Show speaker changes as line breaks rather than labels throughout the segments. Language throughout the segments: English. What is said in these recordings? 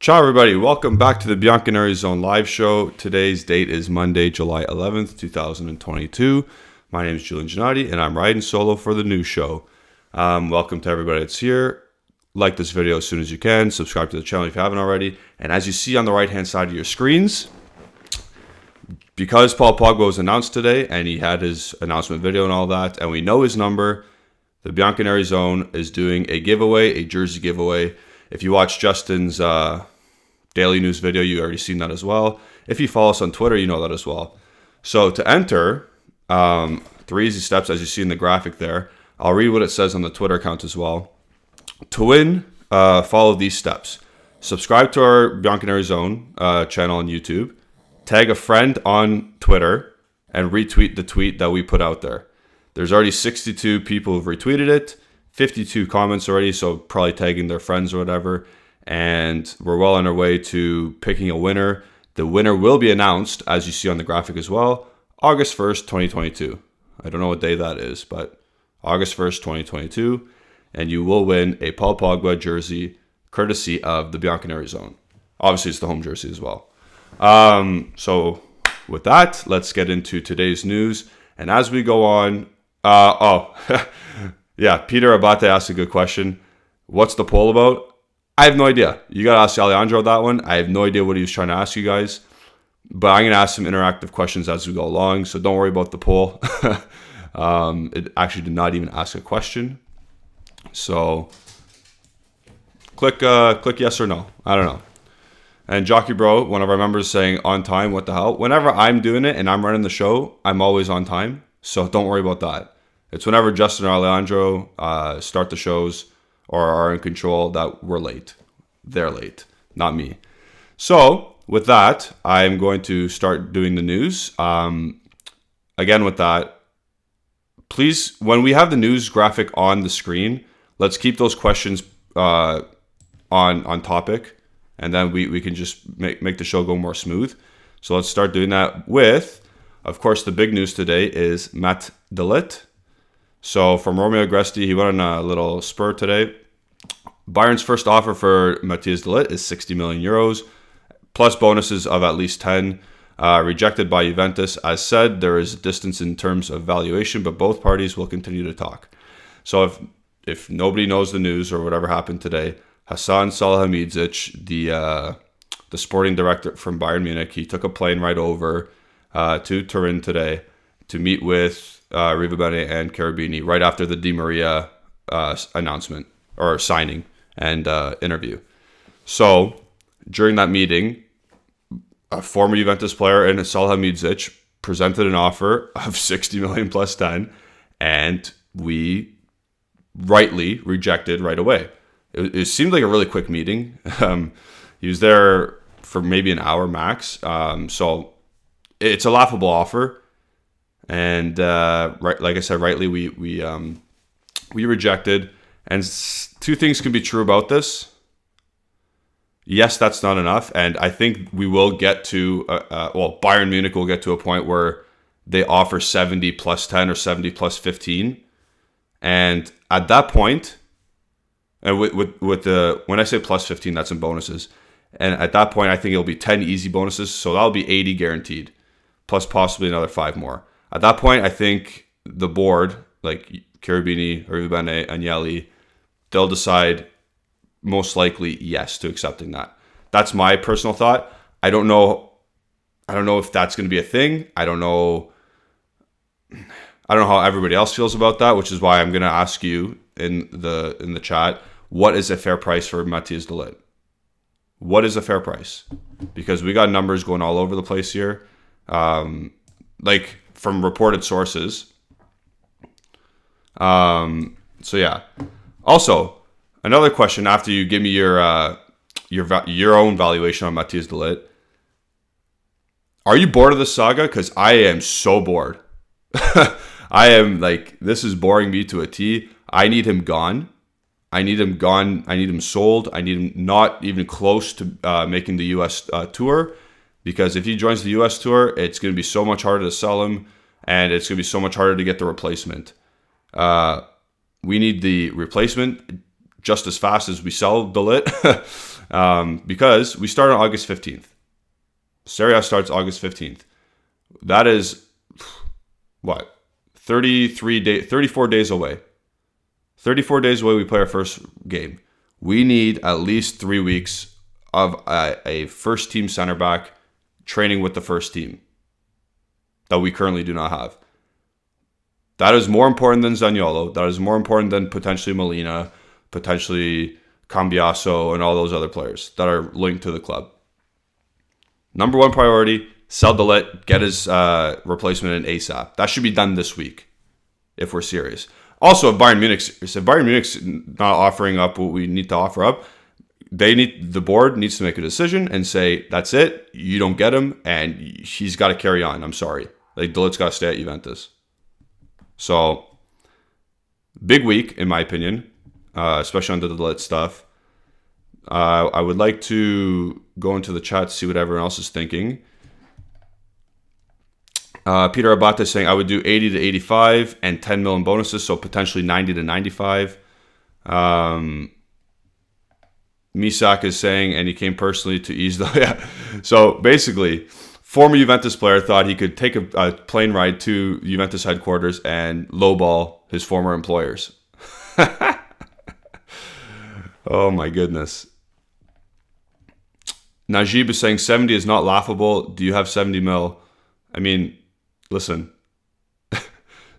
Ciao everybody, welcome back to the Bianconeri Zone live show. Today's date is Monday, July 11th, 2022. My name is Julian Gennady and I'm riding solo for the new show. Welcome to everybody that's here. Like this video as soon as you can. Subscribe to the channel if you haven't already. And as you see on the right hand side of your screens, because Paul Pogba was announced today and he had his announcement video and all that, and we know his number, the Bianconeri Zone is doing a giveaway, a jersey giveaway. If you watch Justin's daily news video, you already seen that as well. If you follow us on Twitter, you know that as well. So to enter, 3 easy steps as you see in the graphic there. I'll read what it says on the Twitter account as well. To win, follow these steps. Subscribe to our Bianconeri Zone channel on YouTube. Tag a friend on Twitter and retweet the tweet that we put out there. There's already 62 people who've retweeted it. 52 comments already, so probably tagging their friends or whatever. And we're well on our way to picking a winner. The winner will be announced, as you see on the graphic as well, August 1st, 2022. I don't know what day that is, but August 1st, 2022. And you will win a Paul Pogba jersey, courtesy of the Bianconeri Zone. Obviously, it's the home jersey as well. So with that, let's get into today's news. And as we go on, yeah, Peter Abate asked a good question. What's the poll about? I have no idea. You got to ask Alejandro that one. I have no idea what he was trying to ask you guys. But I'm going to ask some interactive questions as we go along, so don't worry about the poll. It actually did not even ask a question. So click yes or no. I don't know. And Jockey Bro, one of our members, saying on time, what the hell? Whenever I'm doing it and I'm running the show, I'm always on time. So don't worry about that. It's whenever Justin or Alejandro start the shows or are in control that we're late. They're late, not me. So with that, I'm going to start doing the news. Again, with that, please, when we have the news graphic on the screen, let's keep those questions on topic, and then we can just make the show go more smooth. So let's start doing that with, of course, the big news today is Matt de Ligt. So from Romeo Agresti, he went on a little spur today. Bayern's first offer for Matthias de Ligt is 60 million euros, plus bonuses of at least 10, rejected by Juventus. As said, there is a distance in terms of valuation, but both parties will continue to talk. So if nobody knows the news or whatever happened today, Hasan Salihamidzic, the sporting director from Bayern Munich, he took a plane right over to Turin today to meet with Riva and Cherubini right after the Di Maria announcement or signing and interview. So during that meeting, a former Juventus player and Salihamidzic presented an offer of 60 million plus 10, and we rightly rejected right away. It seemed like a really quick meeting. He was there for maybe an hour max. So it's a laughable offer. And like I said, rightly, we rejected. And two things can be true about this. Yes, that's not enough. And I think we will get to, Bayern Munich will get to a point where they offer 70 plus 10 or 70 plus 15. And at that point, and when I say plus 15, that's in bonuses. And at that point, I think it'll be 10 easy bonuses. So that'll be 80 guaranteed, plus possibly another 5 more. At that point, I think the board, like Cherubini, Rivabene, and Yeli, they'll decide most likely yes to accepting that. That's my personal thought. I don't know if that's going to be a thing. I don't know how everybody else feels about that, which is why I'm going to ask you in the chat, what is a fair price for Matthias de Ligt? What is a fair price? Because we got numbers going all over the place here. Like from reported sources. So yeah. Also, another question after you give me your own valuation on Matthias de Ligt. Are you bored of the saga? Because I am so bored. I am like, this is boring me to a T. I need him gone. I need him gone. I need him sold. I need him not even close to making the U.S. Tour. Because if he joins the U.S. Tour, it's going to be so much harder to sell him, and it's going to be so much harder to get the replacement. We need the replacement just as fast as we sell de Ligt. because we start on August 15th. Serie A starts August 15th. That is, what, 34 days away. 34 days away, we play our first game. We need at least 3 weeks of a first team center back training with the first team that we currently do not have. That is more important than Zaniolo. That is more important than potentially Molina, potentially Cambiaso, and all those other players that are linked to the club. Number one priority, sell Ligt, get his replacement in ASAP. That should be done this week if we're serious. Also, if Bayern Munich's not offering up what we need to offer up, the board needs to make a decision and say, that's it, you don't get him, and he's got to carry on. I'm sorry. Like, Ligt's got to stay at Juventus. So, big week, in my opinion, especially under the Ligt stuff. I would like to go into the chat to see what everyone else is thinking. Peter Abate is saying, I would do 80 to 85 and 10 million bonuses, so potentially 90 to 95. Misak is saying, and he came personally to ease the... Yeah. So basically, former Juventus player thought he could take a plane ride to Juventus headquarters and lowball his former employers. Oh my goodness. Najib is saying 70 is not laughable. Do you have 70 mil? I mean, listen,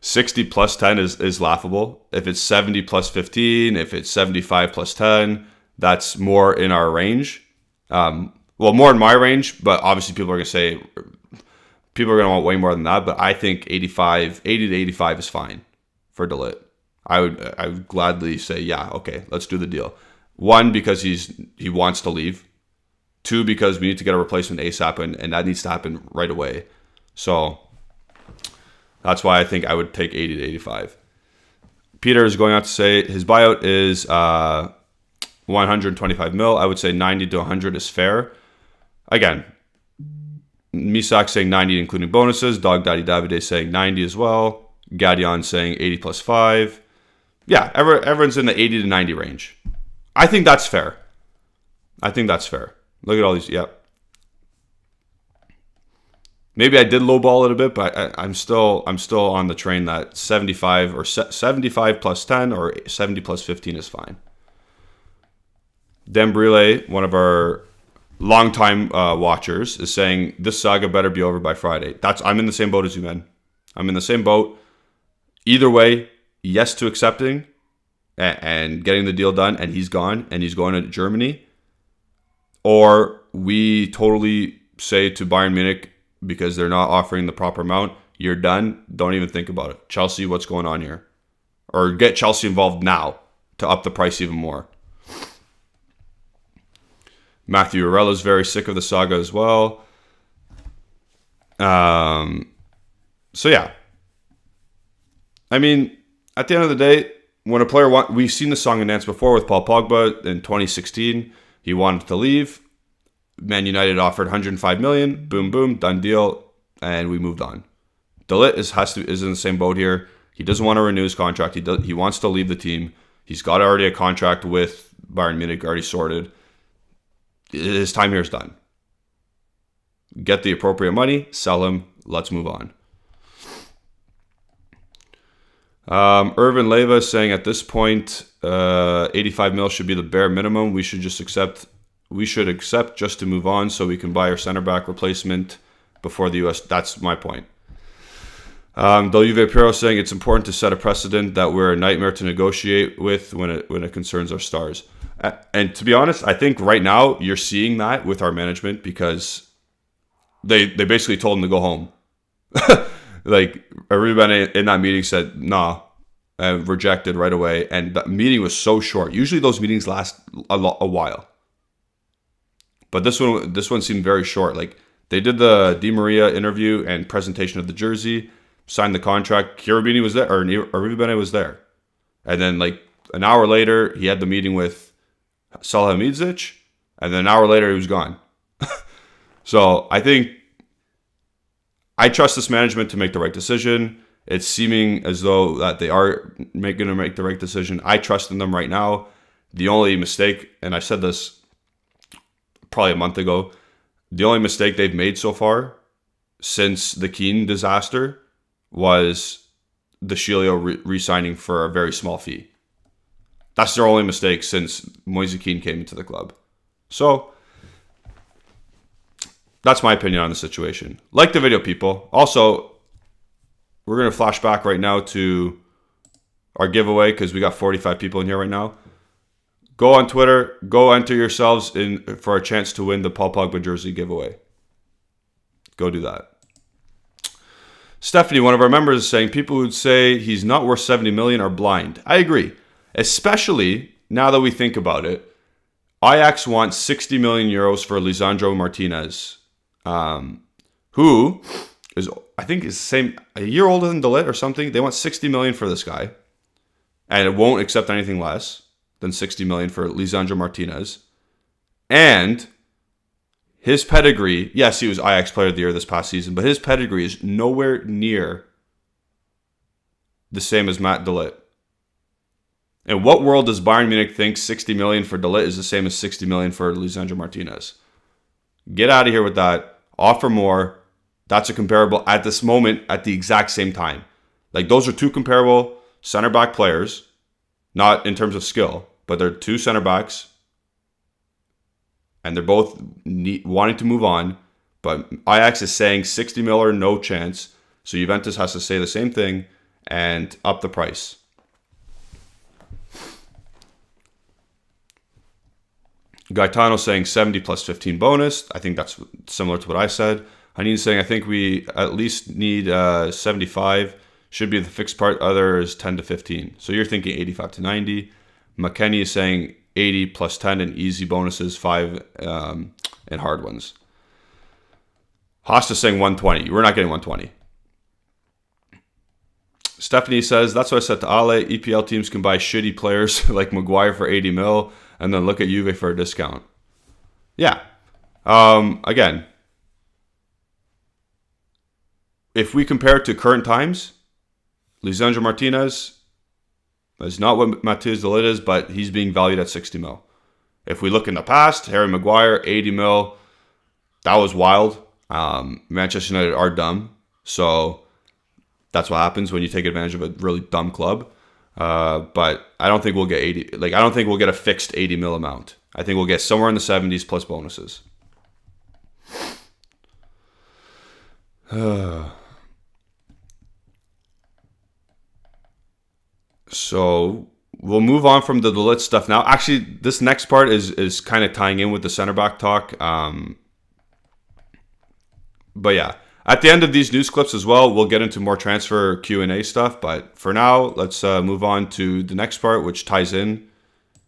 60 plus 10 is laughable. If it's 70 plus 15, if it's 75 plus 10, that's more in our range. Well, more in my range, but obviously people are going to want way more than that. But I think 80 to 85 is fine for Ligt. I would gladly say, yeah, okay, let's do the deal. One, because he wants to leave. Two, because we need to get a replacement ASAP, and that needs to happen right away. So that's why I think I would take 80 to 85. Peter is going out to say his buyout is 125 mil. I would say 90 to 100 is fair. Again, Misak saying 90 including bonuses. Dog Daddy Davide saying 90 as well. Gadion saying 80 plus 5. Yeah, everyone's in the 80 to 90 range. I think that's fair. Look at all these. Yep. Maybe I did lowball it a bit, but I'm still on the train that 75 or 75 plus 10 or 70 plus 15 is fine. Dembrile, one of our longtime watchers, is saying this saga better be over by Friday. I'm in the same boat as you, man. I'm in the same boat. Either way, yes to accepting and getting the deal done, and he's gone, and he's going to Germany. Or we totally say to Bayern Munich, because they're not offering the proper amount, you're done, don't even think about it. Chelsea, what's going on here? Or get Chelsea involved now to up the price even more. Matthew Arella's very sick of the saga as well. So yeah. I mean, at the end of the day, when a player we've seen the song and dance before with Paul Pogba in 2016. He wanted to leave. Man United offered 105 million. Boom, boom, done deal, and we moved on. Ligt is in the same boat here. He doesn't want to renew his contract. He wants to leave the team. He's got already a contract with Bayern Munich already sorted. His time here is done. Get the appropriate money, sell him. Let's move on. Irvin Leva is saying at this point, 85 mil should be the bare minimum. We should accept just to move on so we can buy our center back replacement before the US. That's my point. Del Juve Piero saying it's important to set a precedent that we're a nightmare to negotiate with when it concerns our stars. And to be honest, I think right now you're seeing that with our management because they basically told him to go home. Like everybody in that meeting said, nah, rejected right away. And the meeting was so short. Usually those meetings last a while. But this one seemed very short. Like they did the Di Maria interview and presentation of the jersey, signed the contract. Cherubini was there, or Arribene was there. And then like an hour later, he had the meeting with Salihamidzic. And then an hour later, he was gone. So I think I trust this management to make the right decision. It's seeming as though that they are going to make the right decision. I trust in them right now. The only mistake, and I said this probably a month ago. The only mistake they've made so far since the Keane disaster was the Shilio re-signing for a very small fee. That's their only mistake since Moise Keane came into the club. So, that's my opinion on the situation. Like the video, people. Also, we're going to flash back right now to our giveaway because we got 45 people in here right now. Go on Twitter. Go enter yourselves in for a chance to win the Paul Pogba jersey giveaway. Go do that. Stephanie, one of our members, is saying people who say he's not worth 70 million are blind. I agree. Especially now that we think about it. Ajax wants 60 million euros for Lisandro Martinez, who is, I think, is a year older than De Ligt or something. They want 60 million for this guy, and it won't accept anything less than 60 million for Lisandro Martinez. And his pedigree, yes, he was Ajax Player of the Year this past season, but his pedigree is nowhere near the same as Matt De Ligt. In what world does Bayern Munich think 60 million for De Ligt is the same as 60 million for Lisandro Martinez? Get out of here with that. Offer more. That's a comparable at this moment at the exact same time. Like, those are two comparable center back players, not in terms of skill, but they're two center backs, and they're both wanting to move on. But Ajax is saying 60 mil or no chance, so Juventus has to say the same thing and up the price. Gaetano saying 70 plus 15 bonus. I think that's similar to what I said. Haneen saying I think we at least need 75. Should be the fixed part. Other is 10 to 15. So you're thinking 85 to 90. McKenny is saying 80 plus 10 and easy bonuses, 5 and hard ones. Haas is saying 120. We're not getting 120. Stephanie says, that's what I said to Ale. EPL teams can buy shitty players like Maguire for 80 mil and then look at Juve for a discount. Yeah. Again, if we compare it to current times, Lisandro Martinez is not what Matheus De Ligt is, but he's being valued at 60 mil. If we look in the past, Harry Maguire, 80 mil, that was wild. Manchester United are dumb. So that's what happens when you take advantage of a really dumb club. But I don't think we'll get 80. Like, I don't think we'll get a fixed 80 mil amount. I think we'll get somewhere in the 70s plus bonuses. So we'll move on from the De Ligt stuff now. Actually, this next part is kind of tying in with the center back talk. But yeah, at the end of these news clips as well, we'll get into more transfer Q&A stuff. But for now, let's move on to the next part, which ties in.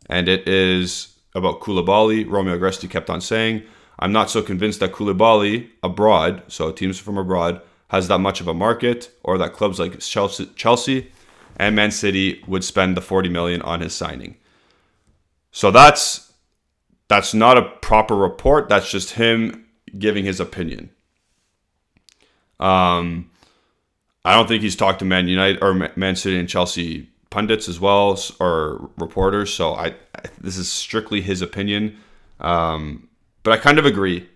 And it is about Koulibaly. Romeo Agresti kept on saying, I'm not so convinced that Koulibaly abroad, so teams from abroad, has that much of a market, or that clubs like Chelsea and Man City would spend the 40 million on his signing. So that's not a proper report. That's just him giving his opinion. I don't think he's talked to Man United or Man City and Chelsea pundits as well, or reporters. So this is strictly his opinion. But I kind of agree.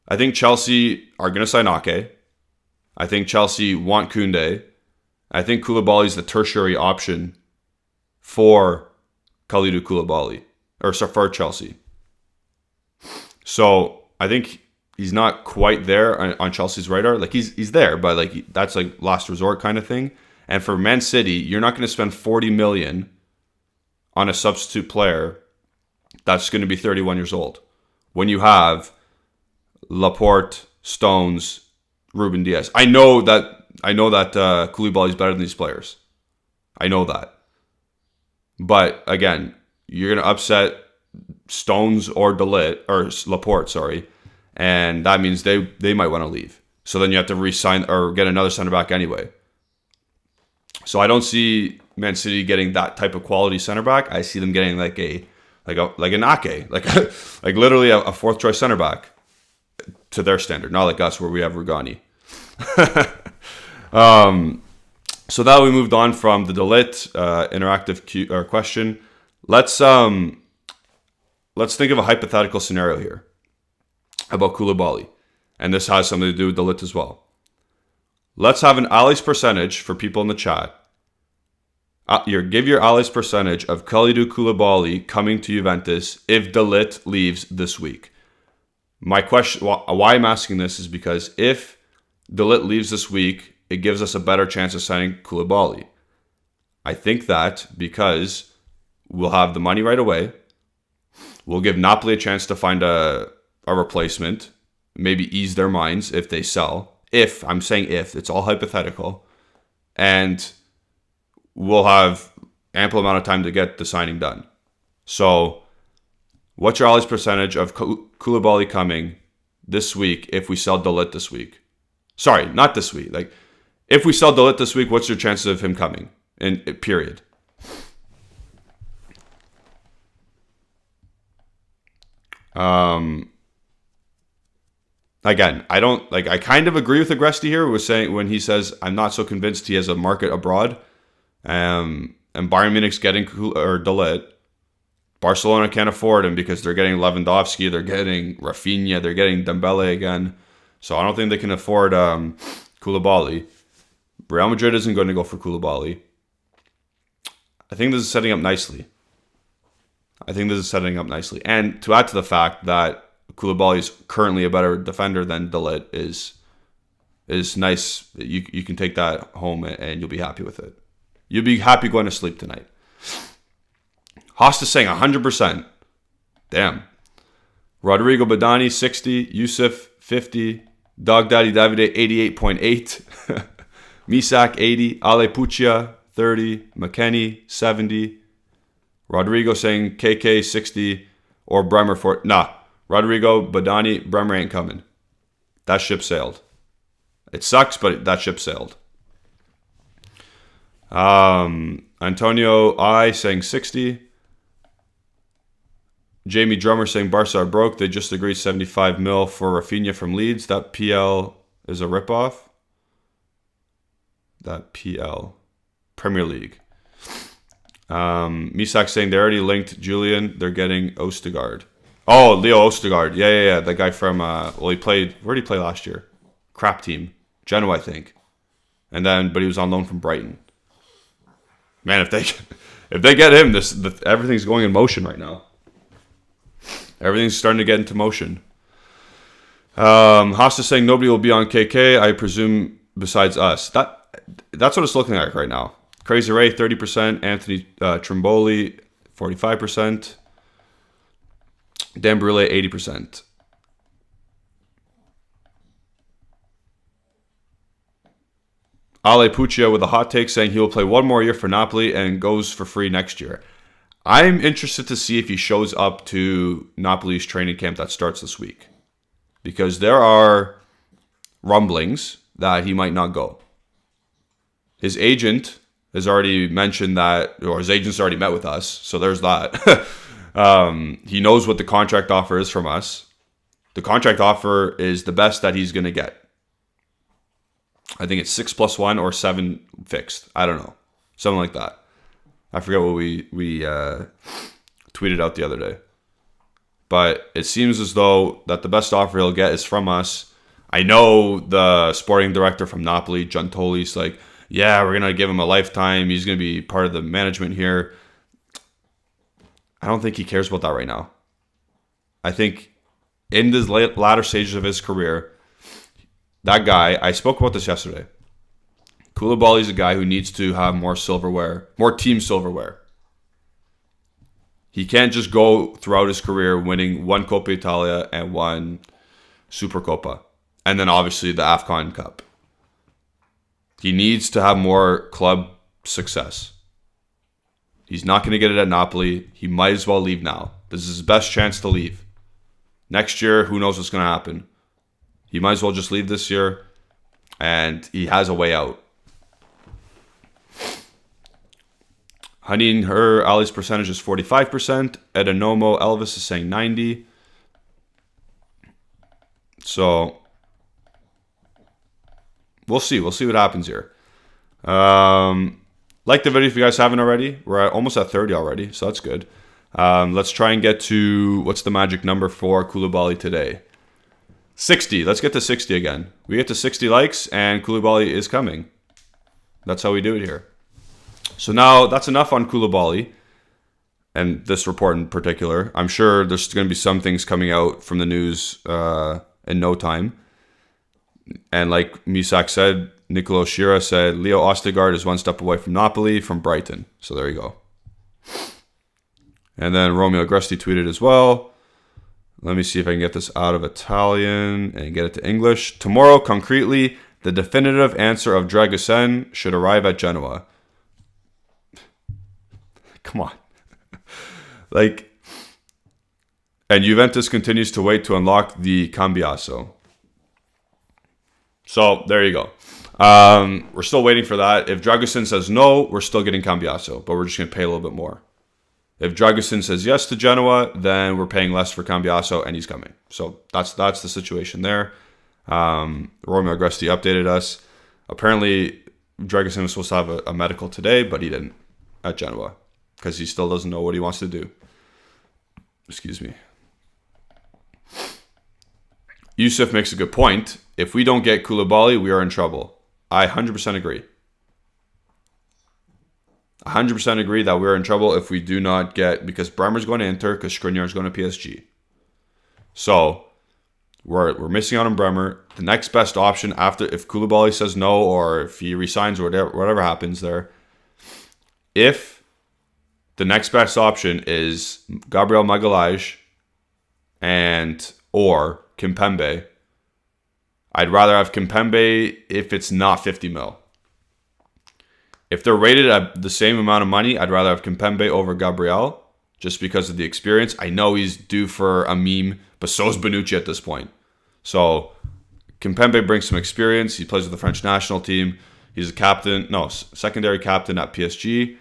I think Chelsea are going to sign Ake. I think Chelsea want Koundé. I think Koulibaly is the tertiary option for Kalidou Koulibaly, or for Chelsea. So I think he's not quite there on Chelsea's radar. Like, he's there, but like that's like last resort kind of thing. And for Man City, you're not going to spend 40 million on a substitute player that's going to be 31 years old when you have Laporte, Stones, Ruben Diaz. I know that Koulibaly is better than these players. I know that. But again, you're going to upset Stones or De Ligt, or Laporte, sorry. And that means they might want to leave. So then you have to re-sign or get another center back anyway. So I don't see Man City getting that type of quality center back. I see them getting like an Ake, like literally a fourth choice center back to their standard, not like us where we have Rugani. So now we moved on from the De Ligt interactive question. Let's let's think of a hypothetical scenario here about Koulibaly. And this has something to do with the Ligt as well. Let's have an Ali's percentage for people in the chat. Give your Ali's percentage of Kalidou Koulibaly coming to Juventus if the Ligt leaves this week. My question, why I'm asking this is because if the Ligt leaves this week, it gives us a better chance of signing Koulibaly. I think that because we'll have the money right away, we'll give Napoli a chance to find a replacement, maybe ease their minds if they sell. If, I'm saying if, it's all hypothetical. And we'll have ample amount of time to get the signing done. So, what's your Ali's percentage of Koulibaly coming this week if we sell De Ligt this week? Sorry, not this week. Like, if we sell De Ligt this week, what's your chances of him coming? In period. Again, I kind of agree with Agresti here was saying when he says I'm not so convinced he has a market abroad. And Bayern Munich's getting De Ligt. Barcelona can't afford him because they're getting Lewandowski, they're getting Rafinha, they're getting Dembele again. So I don't think they can afford Koulibaly. Real Madrid isn't going to go for Koulibaly. I think this is setting up nicely. And to add to the fact that Koulibaly is currently a better defender than De Ligt is nice. You can take that home and you'll be happy with it. You'll be happy going to sleep tonight. Hosta saying 100%. Damn. Rodrigo Badani 60, Yusuf 50, Dog Daddy Davide 88.8, Misak 80, Ale Puccia 30, McKenny 70, Rodrigo saying KK 60 or Bremer 40. Nah, Rodrigo, Badani, Bremer ain't coming. That ship sailed. It sucks, but that ship sailed. Antonio I saying 60. Jamie Drummer saying Barca are broke. They just agreed 75 mil for Rafinha from Leeds. That PL is a ripoff. That PL. Premier League. Misak saying they already linked Julian. They're getting Ostergaard. Oh, Leo Ostergaard. Yeah. That guy from, he played, where did he play last year? Crap team. Genoa, I think. But he was on loan from Brighton. Man, if they get him, everything's going in motion right now. Everything's starting to get into motion. Hosta saying nobody will be on KK, I presume, besides us. That's what it's looking like right now. Crazy Ray, 30%. Anthony Trimboli, 45%. Dan Brule, 80%. Ale Puccia with a hot take saying he will play one more year for Napoli and goes for free next year. I'm interested to see if he shows up to Napoli's training camp that starts this week. Because there are rumblings that he might not go. His agent has already mentioned that, or his agent's already met with us, so there's that. He knows what the contract offer is from us. The contract offer is the best that he's going to get. I think it's 6+1 or 7 fixed. I don't know. Something like that. I forget what we tweeted out the other day. But it seems as though that the best offer he'll get is from us. I know the sporting director from Napoli, Giuntoli's like, yeah, we're going to give him a lifetime. He's going to be part of the management here. I don't think he cares about that right now. I think in the latter stages of his career, that guy, I spoke about this yesterday. Koulibaly is a guy who needs to have more silverware, more team silverware. He can't just go throughout his career winning one Coppa Italia and one Supercoppa. And then obviously the AFCON Cup. He needs to have more club success. He's not going to get it at Napoli. He might as well leave now. This is his best chance to leave. Next year, who knows what's going to happen. He might as well just leave this year. And he has a way out. Hanin, her Ali's percentage is 45%. Edenomo Elvis is saying 90%. So, we'll see. We'll see what happens here. Like the video if you guys haven't already. We're almost at 30 already, so that's good. Let's try and get to, what's the magic number for Koulibaly today? 60. Let's get to 60 again. We get to 60 likes and Koulibaly is coming. That's how we do it here. So now that's enough on Koulibaly and this report in particular. I'm sure there's going to be some things coming out from the news in no time. And like Misak said, Nicolo Shira said, Leo Ostigard is one step away from Napoli from Brighton. So there you go. And then Romeo Agresti tweeted as well. Let me see if I can get this out of Italian and get it to English. Tomorrow, concretely, the definitive answer of Dragusin should arrive at Genoa. Come on. And Juventus continues to wait to unlock the Cambiaso. So, there you go. We're still waiting for that. If Dragusin says no, we're still getting Cambiaso, but we're just going to pay a little bit more. If Dragusin says yes to Genoa, then we're paying less for Cambiaso, and he's coming. So that's the situation there. Romeo Agresti updated us. Apparently, Dragusin was supposed to have a medical today, but he didn't at Genoa because he still doesn't know what he wants to do. Excuse me. Yusuf makes a good point. If we don't get Koulibaly, we are in trouble. I 100% agree. 100% agree that we're in trouble if we do not get, because Bremer's going to Inter, because Skriniar's going to PSG. So, we're missing out on Bremer. The next best option after, if Koulibaly says no, or if he resigns, or whatever happens there, if the next best option is Gabriel Magalhaes or Kimpembe, I'd rather have Kimpembe if it's not 50 mil. If they're rated at the same amount of money, I'd rather have Kimpembe over Gabriel just because of the experience. I know he's due for a meme, but so is Bonucci at this point. So Kimpembe brings some experience. He plays with the French national team. He's secondary captain at PSG.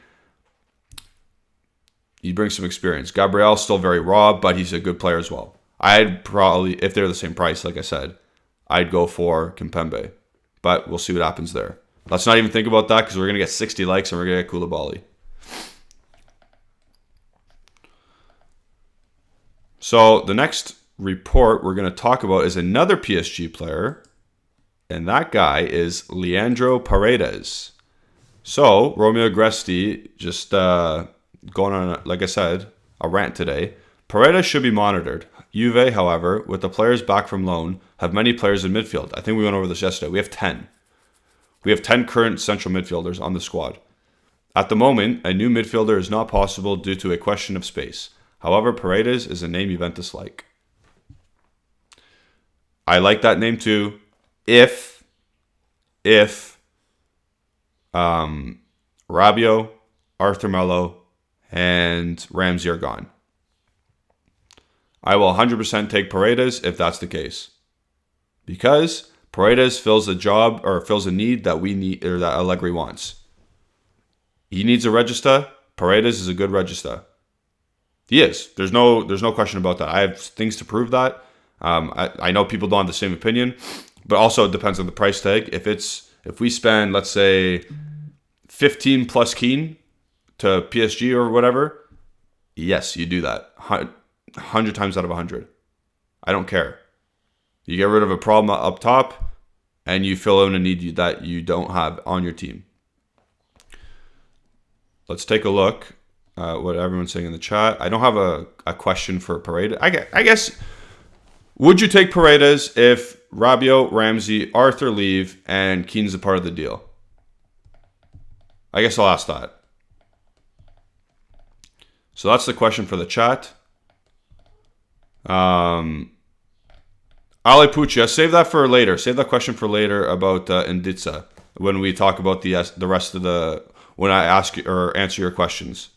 He brings some experience. Gabriel's still very raw, but he's a good player as well. I'd probably, if they're the same price, like I said, I'd go for Kimpembe. But we'll see what happens there. Let's not even think about that because we're going to get 60 likes and we're going to get Koulibaly. So the next report we're going to talk about is another PSG player. And that guy is Leandro Paredes. So Romeo Agresti just going on, like I said, a rant today. Paredes should be monitored. Juve, however, with the players back from loan, have many players in midfield. I think we went over this yesterday. We have 10. We have 10 current central midfielders on the squad. At the moment, a new midfielder is not possible due to a question of space. However, Paredes is a name Juventus like. I like that name too. If Rabiot, Arthur Melo, and Ramsey are gone. I will 100% take Paredes if that's the case. Because Paredes fills a job or fills a need that we need, or that Allegri wants. He needs a regista. Paredes is a good regista. He is. There's no question about that. I have things to prove that. I know people don't have the same opinion, but also it depends on the price tag. If we spend, let's say, 15 plus Keane to PSG or whatever, yes, you do that. 100 times out of 100. I don't care. You get rid of a problem up top, and you fill in a need that you don't have on your team. Let's take a look at what everyone's saying in the chat. I don't have a question for Paredes. I guess, would you take Paredes if Rabiot, Ramsey, Arthur leave, and Keane's a part of the deal? I guess I'll ask that. So that's the question for the chat. Ale Puccia, save that for later. Save that question for later about Indica when we talk about the rest of when I ask you or answer your questions.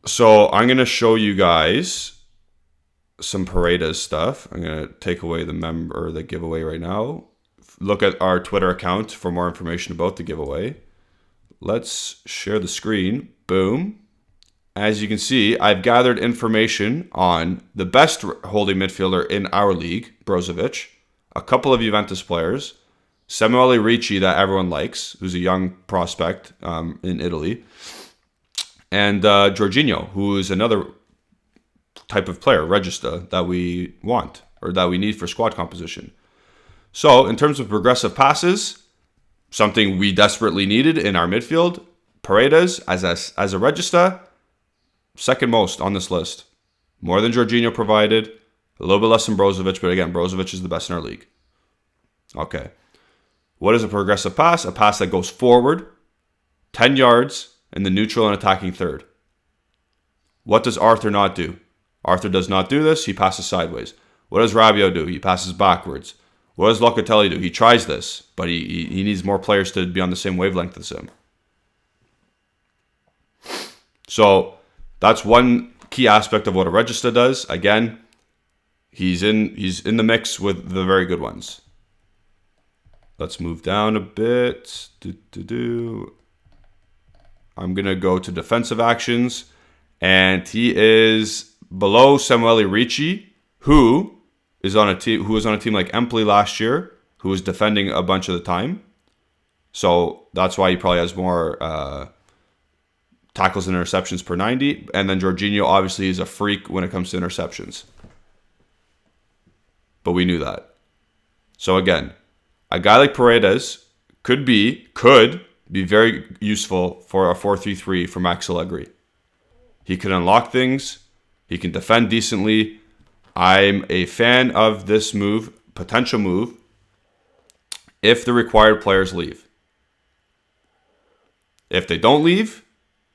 So I'm going to show you guys some Paredes stuff. I'm going to take away the giveaway right now. Look at our Twitter account for more information about the giveaway. Let's share the screen. Boom. As you can see, I've gathered information on the best holding midfielder in our league, Brozovic, a couple of Juventus players, Samuele Ricci that everyone likes, who's a young prospect in Italy, and Jorginho, who is another type of player, regista, that we want or that we need for squad composition. So in terms of progressive passes, something we desperately needed in our midfield, Paredes as a regista, second most on this list. More than Jorginho provided, a little bit less than Brozovic, but again, Brozovic is the best in our league. Okay. What is a progressive pass? A pass that goes forward 10 yards in the neutral and attacking third. What does Arthur not do? Arthur does not do this. He passes sideways. What does Rabiot do? He passes backwards. What does Locatelli do? He tries this, but he needs more players to be on the same wavelength as him. So that's one key aspect of what a regista does. Again, he's in the mix with the very good ones. Let's move down a bit. I'm going to go to defensive actions. And he is below Samuele Ricci, who was on a team like Empoli last year, who was defending a bunch of the time. So that's why he probably has more tackles and interceptions per 90. And then Jorginho obviously is a freak when it comes to interceptions. But we knew that. So again, a guy like Paredes could be very useful for a 4-3-3 for Max Allegri. He can unlock things. He can defend decently. I'm a fan of this potential move, if the required players leave. If they don't leave,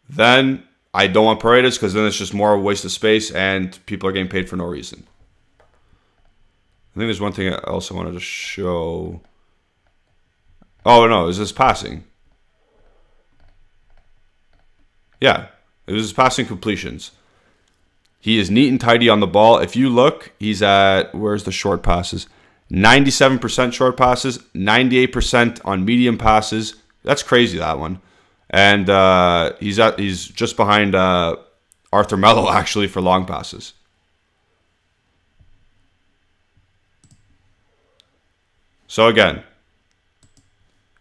then I don't want Paredes, because then it's just more a waste of space and people are getting paid for no reason. I think there's one thing else I wanted to show. Oh, no, is this passing? Yeah, it was his passing completions. He is neat and tidy on the ball. If you look, he's at, where's the short passes? 97% short passes, 98% on medium passes. That's crazy, that one. And he's just behind Arthur Melo, actually, for long passes. So again,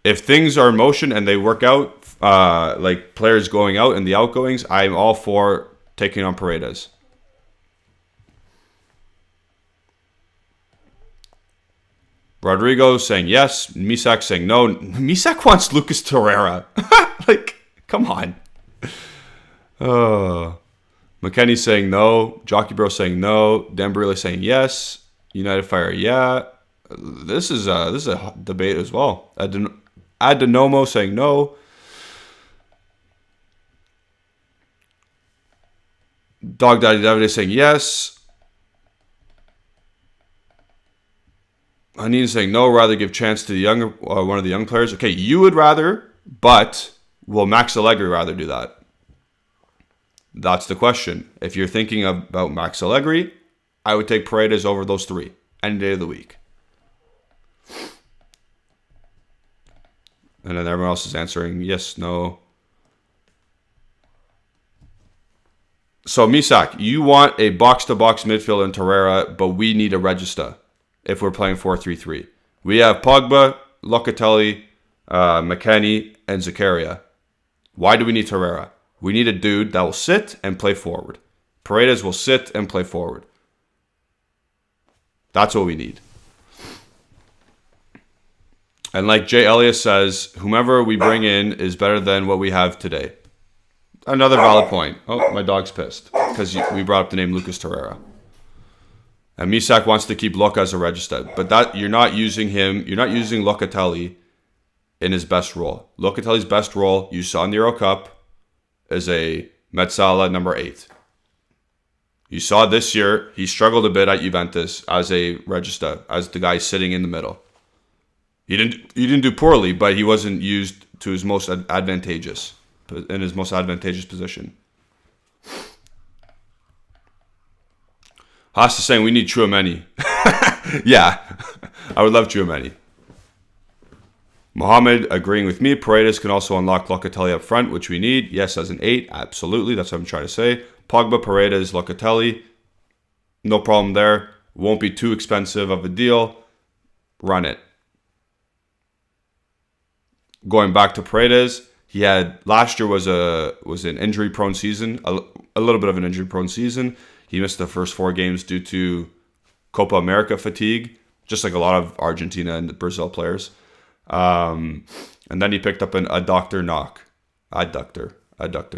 if things are in motion and they work out, like players going out and the outgoings, I'm all for taking on Paredes. Rodrigo saying yes. Misak saying no. Misak wants Lucas Torreira. Like, come on. McKenny saying no. Jockey Bro saying no. Dembele saying yes. United Fire, yeah. This is a debate as well. Adenomo saying no. Dog Daddy Davide saying yes. Anine saying no, rather give chance to the younger one of the young players. Okay, you would rather, but will Max Allegri rather do that? That's the question. If you're thinking about Max Allegri, I would take Paredes over those three any day of the week. And then everyone else is answering yes, no. So Misak, you want a box-to-box midfield in Torreira, but we need a regista if we're playing 4-3-3. We have Pogba, Locatelli, McKennie, and Zakaria. Why do we need Torreira? We need a dude that will sit and play forward. Paredes will sit and play forward. That's what we need. And like Jay Elliott says, whomever we bring in is better than what we have today. Another valid point. Oh, my dog's pissed because we brought up the name Lucas Torreira. And Misak wants to keep Luka as a regista, but that you're not using him. You're not using Locatelli in his best role. Locatelli's best role, you saw in the Euro Cup, is a Mezzala number 8. You saw this year, he struggled a bit at Juventus as a regista, as the guy sitting in the middle. He didn't do poorly, but he wasn't used to his most advantageous position. Haas is saying we need Tchouaméni. Yeah, I would love Tchouaméni. Mohammed agreeing with me. Paredes can also unlock Locatelli up front, which we need. Yes, as an 8, absolutely. That's what I'm trying to say. Pogba, Paredes, Locatelli, no problem there. Won't be too expensive of a deal. Run it. Going back to Paredes, he had last year was an injury prone season, a little bit of an injury prone season. He missed the first 4 games due to Copa America fatigue, just like a lot of Argentina and Brazil players. And then he picked up an adductor knock. Adductor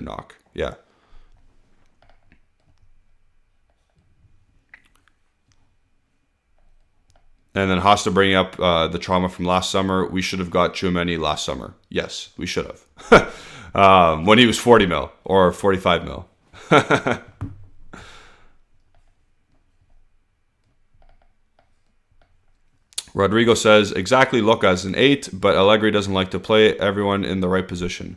knock. Yeah. And then Hasta bringing up the trauma from last summer. We should have got Tchouaméni last summer. Yes, we should have. When he was 40 mil or 45 mil. Rodrigo says, exactly, look as an 8, but Allegri doesn't like to play everyone in the right position.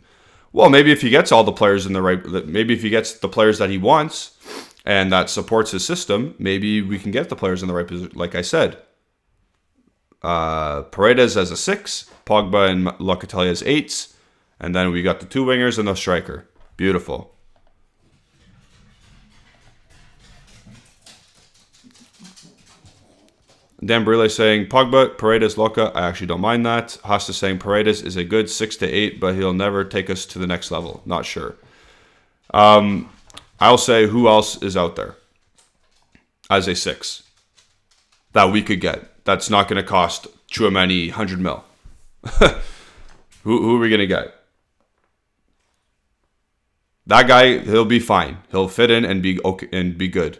Well, maybe if he gets all the players in the right, maybe if he gets the players that he wants and that supports his system, maybe we can get the players in the right position. Like I said, Paredes as a 6, Pogba and Locatelli as 8s, and then we got the 2 wingers and the striker. Beautiful. Dan Brile saying, Pogba, Paredes, Loca, I actually don't mind that. Hasta saying, Paredes is a good 6 to 8, but he'll never take us to the next level. Not sure. I'll say, who else is out there as a 6 that we could get? That's not going to cost Tchouaméni 100 mil. Who are we going to get? That guy, he'll be fine. He'll fit in and be okay and be good.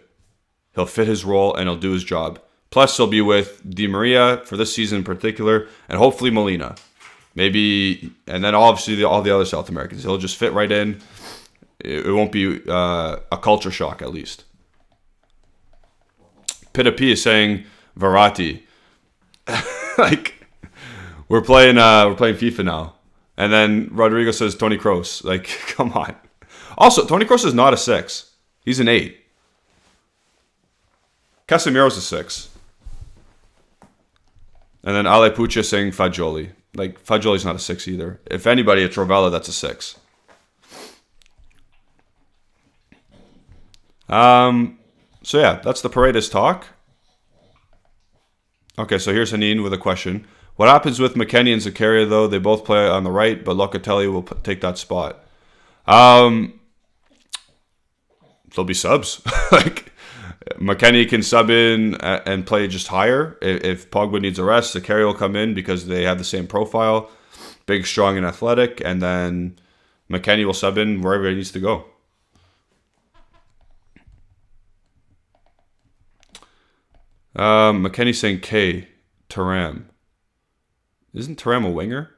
He'll fit his role and he'll do his job. Plus, he'll be with Di Maria for this season in particular, and hopefully Molina. Maybe, and then obviously all the other South Americans. He'll just fit right in. It won't be a culture shock, at least. Pita P is saying Verratti. Like, we're playing FIFA now. And then Rodrigo says Toni Kroos. Like, come on. Also, Toni Kroos is not a 6. He's an 8. Casemiro's a 6. And then Ale Puccia saying Fagioli. Like, Fagioli's not a 6 either. If anybody, it's Rovella, that's a 6. So yeah, that's the Paredes talk. Okay, so here's Hanine with a question. What happens with McKennie and Zakaria, though? They both play on the right, but Locatelli will take that spot. There'll be subs. Like, McKennie can sub in and play just higher. If Pogba needs a rest, Zakaria will come in because they have the same profile. Big, strong, and athletic. And then McKennie will sub in wherever he needs to go. McKennie saying K. Thuram. Isn't Thuram a winger?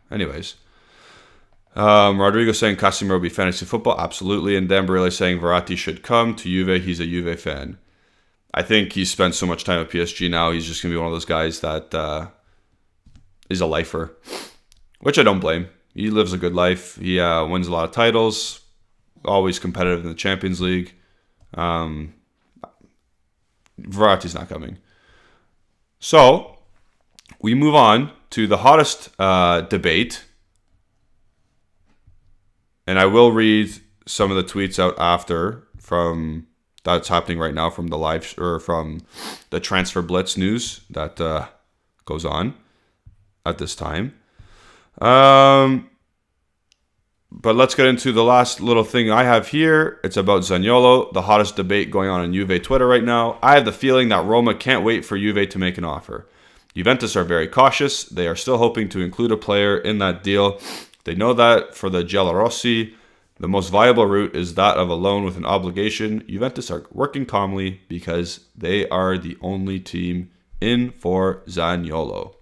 Anyways. Rodrigo saying Casemiro will be fantasy football. Absolutely. And Dan Barilla saying Verratti should come to Juve. He's a Juve fan. I think he's spent so much time at PSG now. He's just going to be one of those guys that is a lifer. Which I don't blame. He lives a good life. He wins a lot of titles. Always competitive in the Champions League. Verratti's not coming. So, we move on to the hottest debate. And I will read some of the tweets out after from that's happening right now from the live or from the Transfer Blitz news that goes on at this time. But let's get into the last little thing I have here. It's about Zaniolo, the hottest debate going on Juve Twitter right now. I have the feeling that Roma can't wait for Juve to make an offer. Juventus are very cautious. They are still hoping to include a player in that deal. They know that for the Giallorossi, the most viable route is that of a loan with an obligation. Juventus are working calmly because they are the only team in for Zaniolo.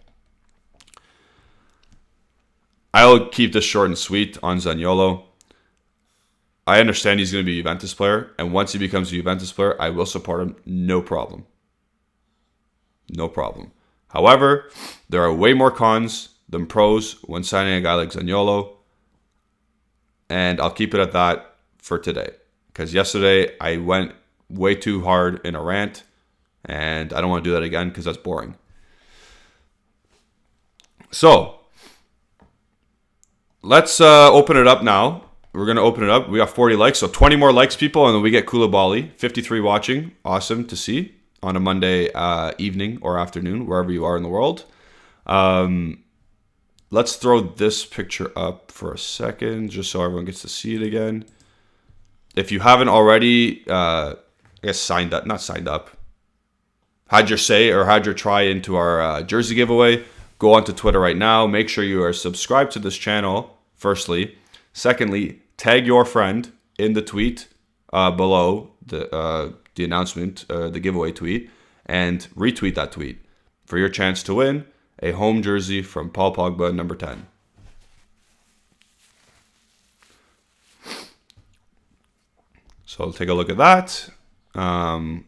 I'll keep this short and sweet on Zaniolo. I understand he's going to be a Juventus player, and once he becomes a Juventus player, I will support him. No problem. No problem. However, there are way more cons than pros when signing a guy like Zaniolo, and I'll keep it at that for today. Because yesterday, I went way too hard in a rant, and I don't want to do that again because that's boring. So, let's open it up now. We're going to open it up. We got 40 likes, so 20 more likes, people, and then we get Koulibaly. 53 watching. Awesome to see on a Monday evening or afternoon, wherever you are in the world. let's throw this picture up for a second, just so everyone gets to see it again. If you haven't already, I guess not signed up, had your say or had your try into our jersey giveaway, go onto Twitter right now. Make sure you are subscribed to this channel, firstly. Secondly, tag your friend in the tweet below the announcement, the giveaway tweet, and retweet that tweet for your chance to win a home jersey from Paul Pogba, number 10. So take a look at that. And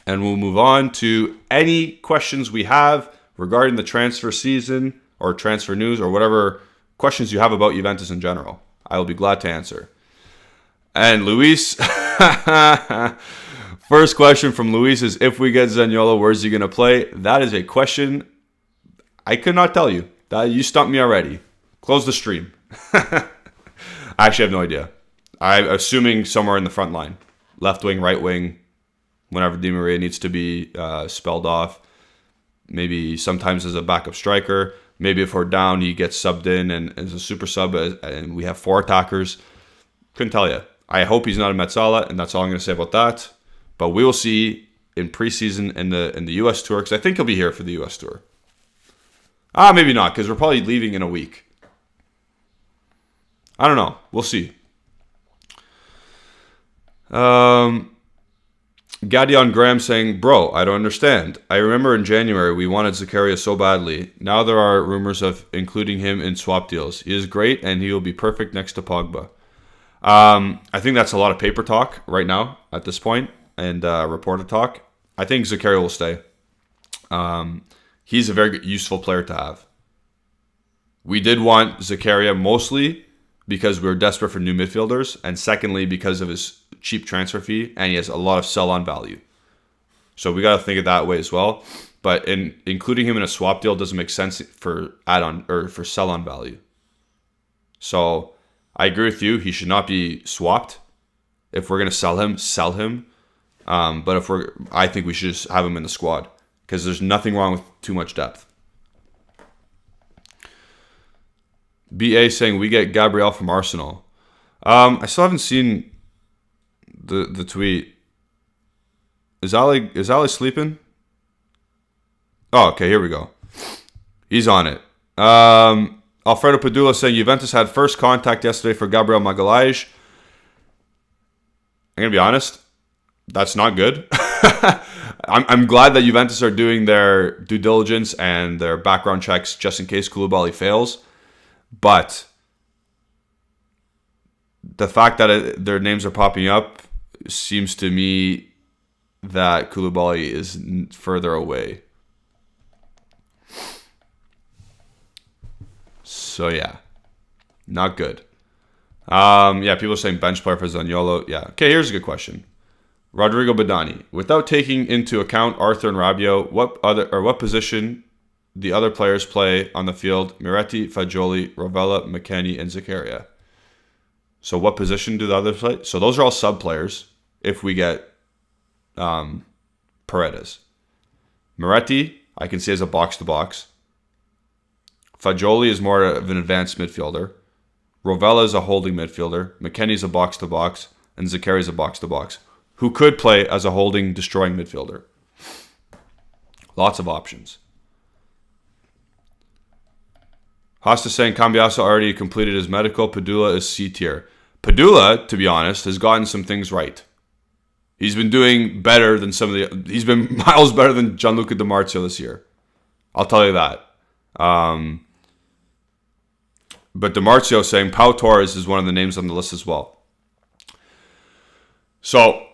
we'll move on to any questions we have regarding the transfer season or transfer news or whatever questions you have about Juventus in general. I will be glad to answer. And Luis, first question from Luis is, if we get Zaniolo, where's he going to play? That is a question I could not tell you. You stumped me already. Close the stream. I actually have no idea. I'm assuming somewhere in the front line. Left wing, right wing, whenever Di Maria needs to be spelled off. Maybe sometimes as a backup striker. Maybe if we're down, he gets subbed in and as a super sub, and we have 4 attackers. Couldn't tell you. I hope he's not a Mezzala, and that's all I'm going to say about that. But we will see in preseason in the U.S. tour, because I think he'll be here for the U.S. tour. Maybe not, because we're probably leaving in a week. I don't know. We'll see. Gadion Graham saying, bro, I don't understand. I remember in January we wanted Zakaria so badly. Now there are rumors of including him in swap deals. He is great, and he will be perfect next to Pogba. I think that's a lot of paper talk right now at this point, and reporter talk. I think Zakaria will stay. He's a very useful player to have. We did want Zakaria mostly because we were desperate for new midfielders, and secondly because of his cheap transfer fee, and he has a lot of sell-on value. So we got to think of that way as well. But including him in a swap deal doesn't make sense for add-on or for sell-on value. So I agree with you. He should not be swapped. If we're going to sell him. But I think we should just have him in the squad because there's nothing wrong with too much depth. BA saying we get Gabriel from Arsenal. I still haven't seen the tweet. Is Ali sleeping? Oh, okay, here we go. He's on it. Alfredo Padula saying Juventus had first contact yesterday for Gabriel Magalhaes. I'm going to be honest. That's not good. I'm glad that Juventus are doing their due diligence and their background checks just in case Koulibaly fails. But the fact that their names are popping up seems to me that Koulibaly is further away. So yeah, not good. People are saying bench player for Zaniolo. Yeah. Okay, here's a good question. Rodrigo Badani. Without taking into account Arthur and Rabiot, what position the other players play on the field? Miretti, Fagioli, Rovella, McKennie, and Zakaria. So what position do the others play? So those are all sub players if we get Paredes. Miretti, I can see as a box-to-box. Fagioli is more of an advanced midfielder. Rovella is a holding midfielder. McKennie is a box-to-box. And Zakaria is a box-to-box. Who could play as a holding, destroying midfielder. Lots of options. Hosta saying Cambiasso already completed his medical. Padula is C tier. Padula, to be honest, has gotten some things right. He's been doing better than he's been miles better than Gianluca Di Marzio this year. I'll tell you that. But Di Marzio saying Pau Torres is one of the names on the list as well. So,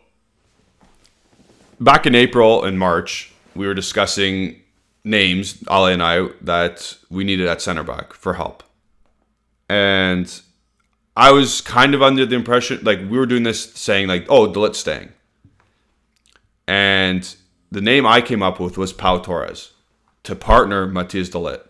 back in April and March, we were discussing names, Ale and I, that we needed at center back for help. And I was kind of under the impression, like, we were doing this saying, like, oh, De Ligt's staying. And the name I came up with was Pau Torres to partner Matthias De Ligt.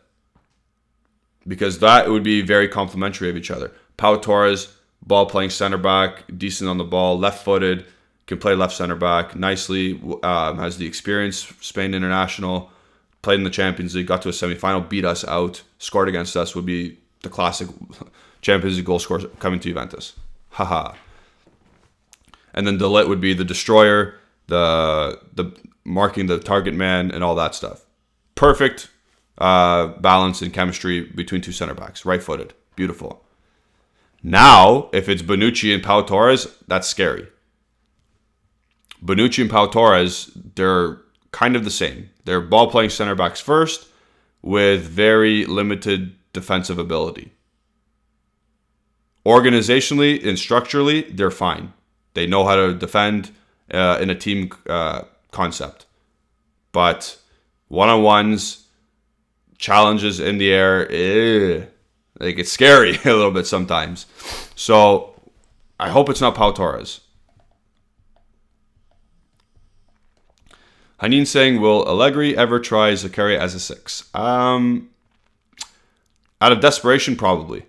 Because that would be very complementary of each other. Pau Torres, ball-playing center back, decent on the ball, left-footed, can play left center back nicely, has the experience, Spain international. played in the Champions League, got to a semi-final, beat us out, scored against us, would be the classic Champions League goal scorer coming to Juventus. Haha. And then Ligt would be the destroyer, the marking the target man, and all that stuff. Perfect balance and chemistry between two center backs, right-footed, beautiful. Now, if it's Bonucci and Pau Torres, that's scary. Bonucci and Pau Torres, they're kind of the same. They're ball-playing center backs first with very limited defensive ability. Organizationally and structurally, they're fine. They know how to defend in a team concept. But one-on-ones, challenges in the air, like it's scary a little bit sometimes. So I hope it's not Pau Torres. Hanin saying, will Allegri ever try Zakaria as a 6? Out of desperation, probably.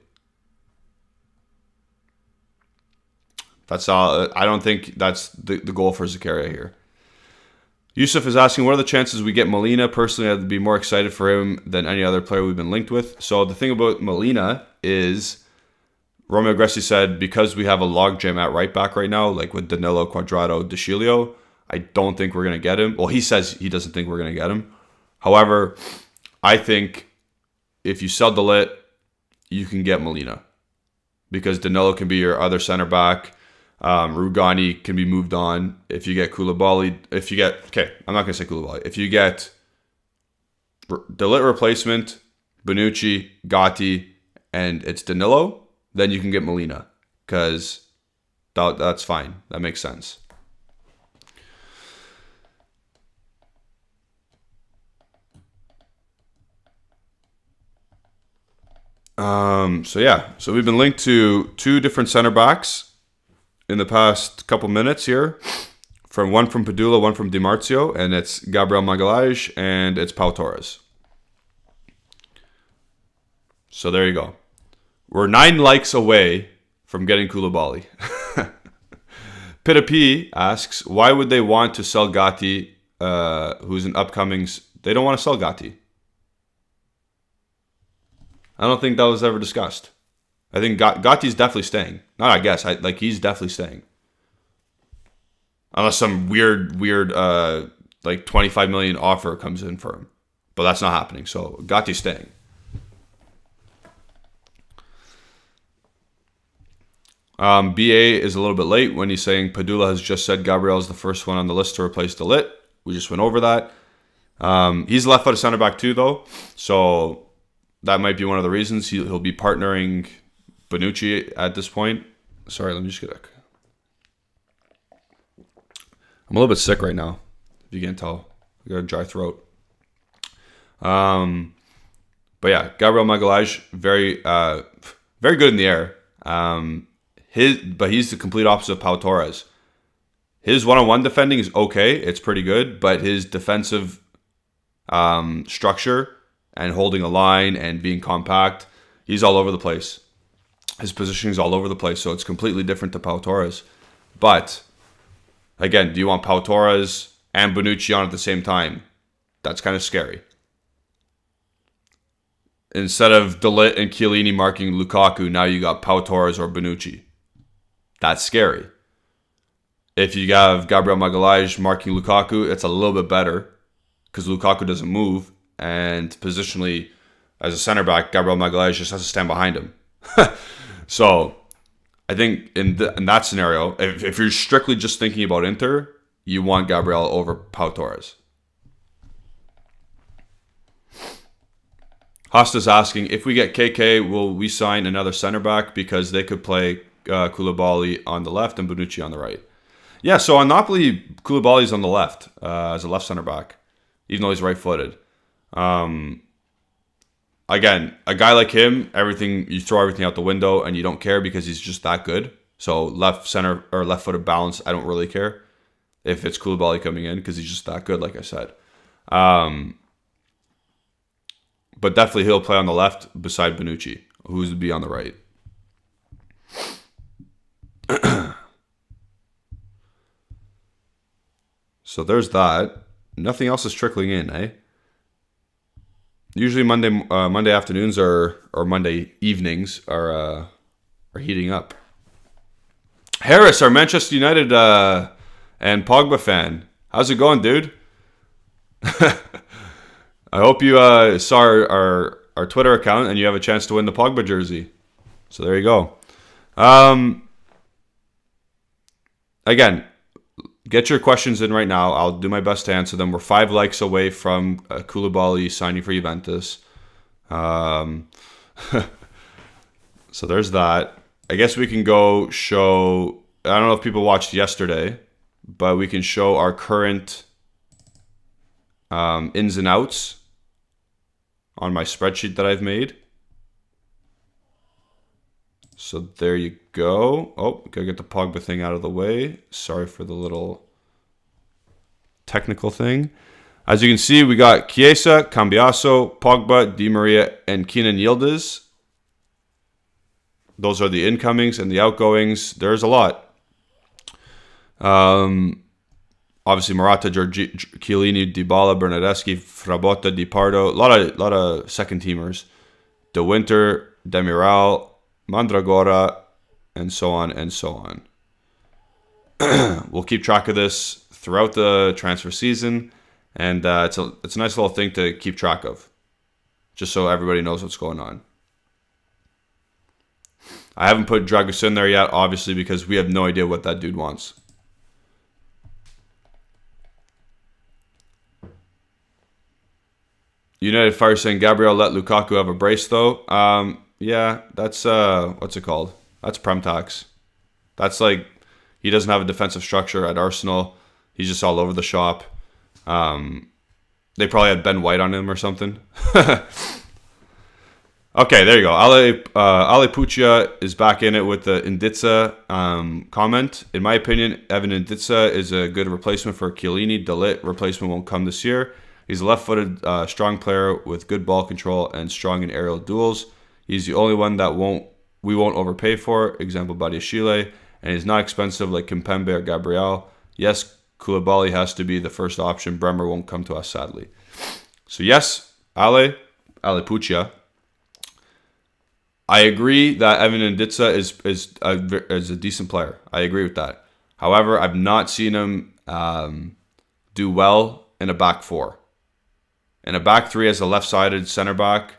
That's all. I don't think that's the goal for Zakaria here. Yusuf is asking, what are the chances we get Molina? Personally, I'd be more excited for him than any other player we've been linked with. So the thing about Molina is, Romeo Greci said, because we have a logjam at right back right now, like with Danilo, Cuadrado, De Sciglio, I don't think we're going to get him. Well, he says he doesn't think we're going to get him. However, I think if you sell the Ligt, you can get Molina. Because Danilo can be your other center back. Rugani can be moved on. If you get Koulibaly, I'm not going to say Koulibaly. If you get the Ligt replacement, Bonucci, Gatti, and it's Danilo, then you can get Molina. Because that's fine. That makes sense. So we've been linked to 2 different center backs in the past couple minutes here. One from Padula, one from Di Marzio, and it's Gabriel Magalhaes and it's Pau Torres. So there you go. We're 9 likes away from getting Koulibaly. Pita P asks, why would they want to sell Gatti, who's an upcoming... They don't want to sell Gatti. I don't think that was ever discussed. I think Gatti's definitely staying. Not I guess. He's definitely staying. Unless some weird, like 25 million offer comes in for him. But that's not happening. So Gatti's staying. BA is a little bit late when he's saying Padula has just said Gabriel is the first one on the list to replace the Ligt. We just went over that. He's left-footed center back too, though. So that might be one of the reasons he'll be partnering Bonucci at this point. Sorry, let me just get I'm a little bit sick right now, if you can't tell. I got a dry throat. But yeah, Gabriel Magalhaes, very good in the air. But he's the complete opposite of Pau Torres. His one-on-one defending is okay. It's pretty good. But his defensive structure and holding a line and being compact, he's all over the place. His positioning is all over the place, so it's completely different to Pau Torres. But, again, do you want Pau Torres and Bonucci on at the same time? That's kind of scary. Instead of De Ligt and Chiellini marking Lukaku, now you got Pau Torres or Bonucci. That's scary. If you have Gabriel Magalhaes marking Lukaku, it's a little bit better because Lukaku doesn't move. And positionally, as a center back, Gabriel Magalhaes just has to stand behind him. So, I think in that scenario, if you're strictly just thinking about Inter, you want Gabriel over Pau Torres. Hosta's asking, if we get KK, will we sign another center back? Because they could play Koulibaly on the left and Bonucci on the right. Yeah, so on Napoli, Koulibaly's on the left as a left center back, even though he's right-footed. Again, a guy like him, you throw everything out the window and you don't care because he's just that good. So left center or left-footed balance, I don't really care if it's Koulibaly coming in because he's just that good, like I said. But definitely he'll play on the left beside Bonucci, who's to be on the right. So there's that. Nothing else is trickling in, eh? Usually Monday afternoons or Monday evenings are heating up. Harris, our Manchester United and Pogba fan. How's it going, dude? I hope you saw our Twitter account and you have a chance to win the Pogba jersey. So there you go. Again, get your questions in right now. I'll do my best to answer them. We're 5 likes away from Koulibaly signing for Juventus. So there's that. I guess we can go show... I don't know if people watched yesterday, but we can show our current ins and outs on my spreadsheet that I've made. So there you go. Oh, gotta get the Pogba thing out of the way. Sorry for the little technical thing. As you can see, we got Chiesa, Cambiaso, Pogba, Di Maria, and Kenan Yildiz. Those are the incomings and the outgoings. There's a lot. Obviously, Morata, Chiellini, Dybala, Bernardeschi, Frabotta, Di Pardo. A lot of second teamers. De Winter, Demiral, Mandragora, and so on and so on. We'll keep track of this throughout the transfer season, and it's a nice little thing to keep track of, just so everybody knows what's going on. I haven't put Dragus in there yet, obviously, because we have no idea what that dude wants. United Fire saying Gabriel let Lukaku have a brace though. Yeah, that's what's it called? That's Prem tax. That's like he doesn't have a defensive structure at Arsenal. He's just all over the shop. They probably had Ben White on him or something. Okay, there you go. Ale Puccia is back in it with the Inditsa comment. In my opinion, Evan Inditsa is a good replacement for Chiellini. De Ligt replacement won't come this year. He's a left-footed, strong player with good ball control and strong in aerial duels. He's the only one that we won't overpay for. Example, Badiashile. And he's not expensive like Kimpembe or Gabriel. Yes, Koulibaly has to be the first option. Bremer won't come to us, sadly. So yes, Ale Puccia. I agree that Evan Nditsa is a decent player. I agree with that. However, I've not seen him do well in a back four. In a back three as a left-sided center back,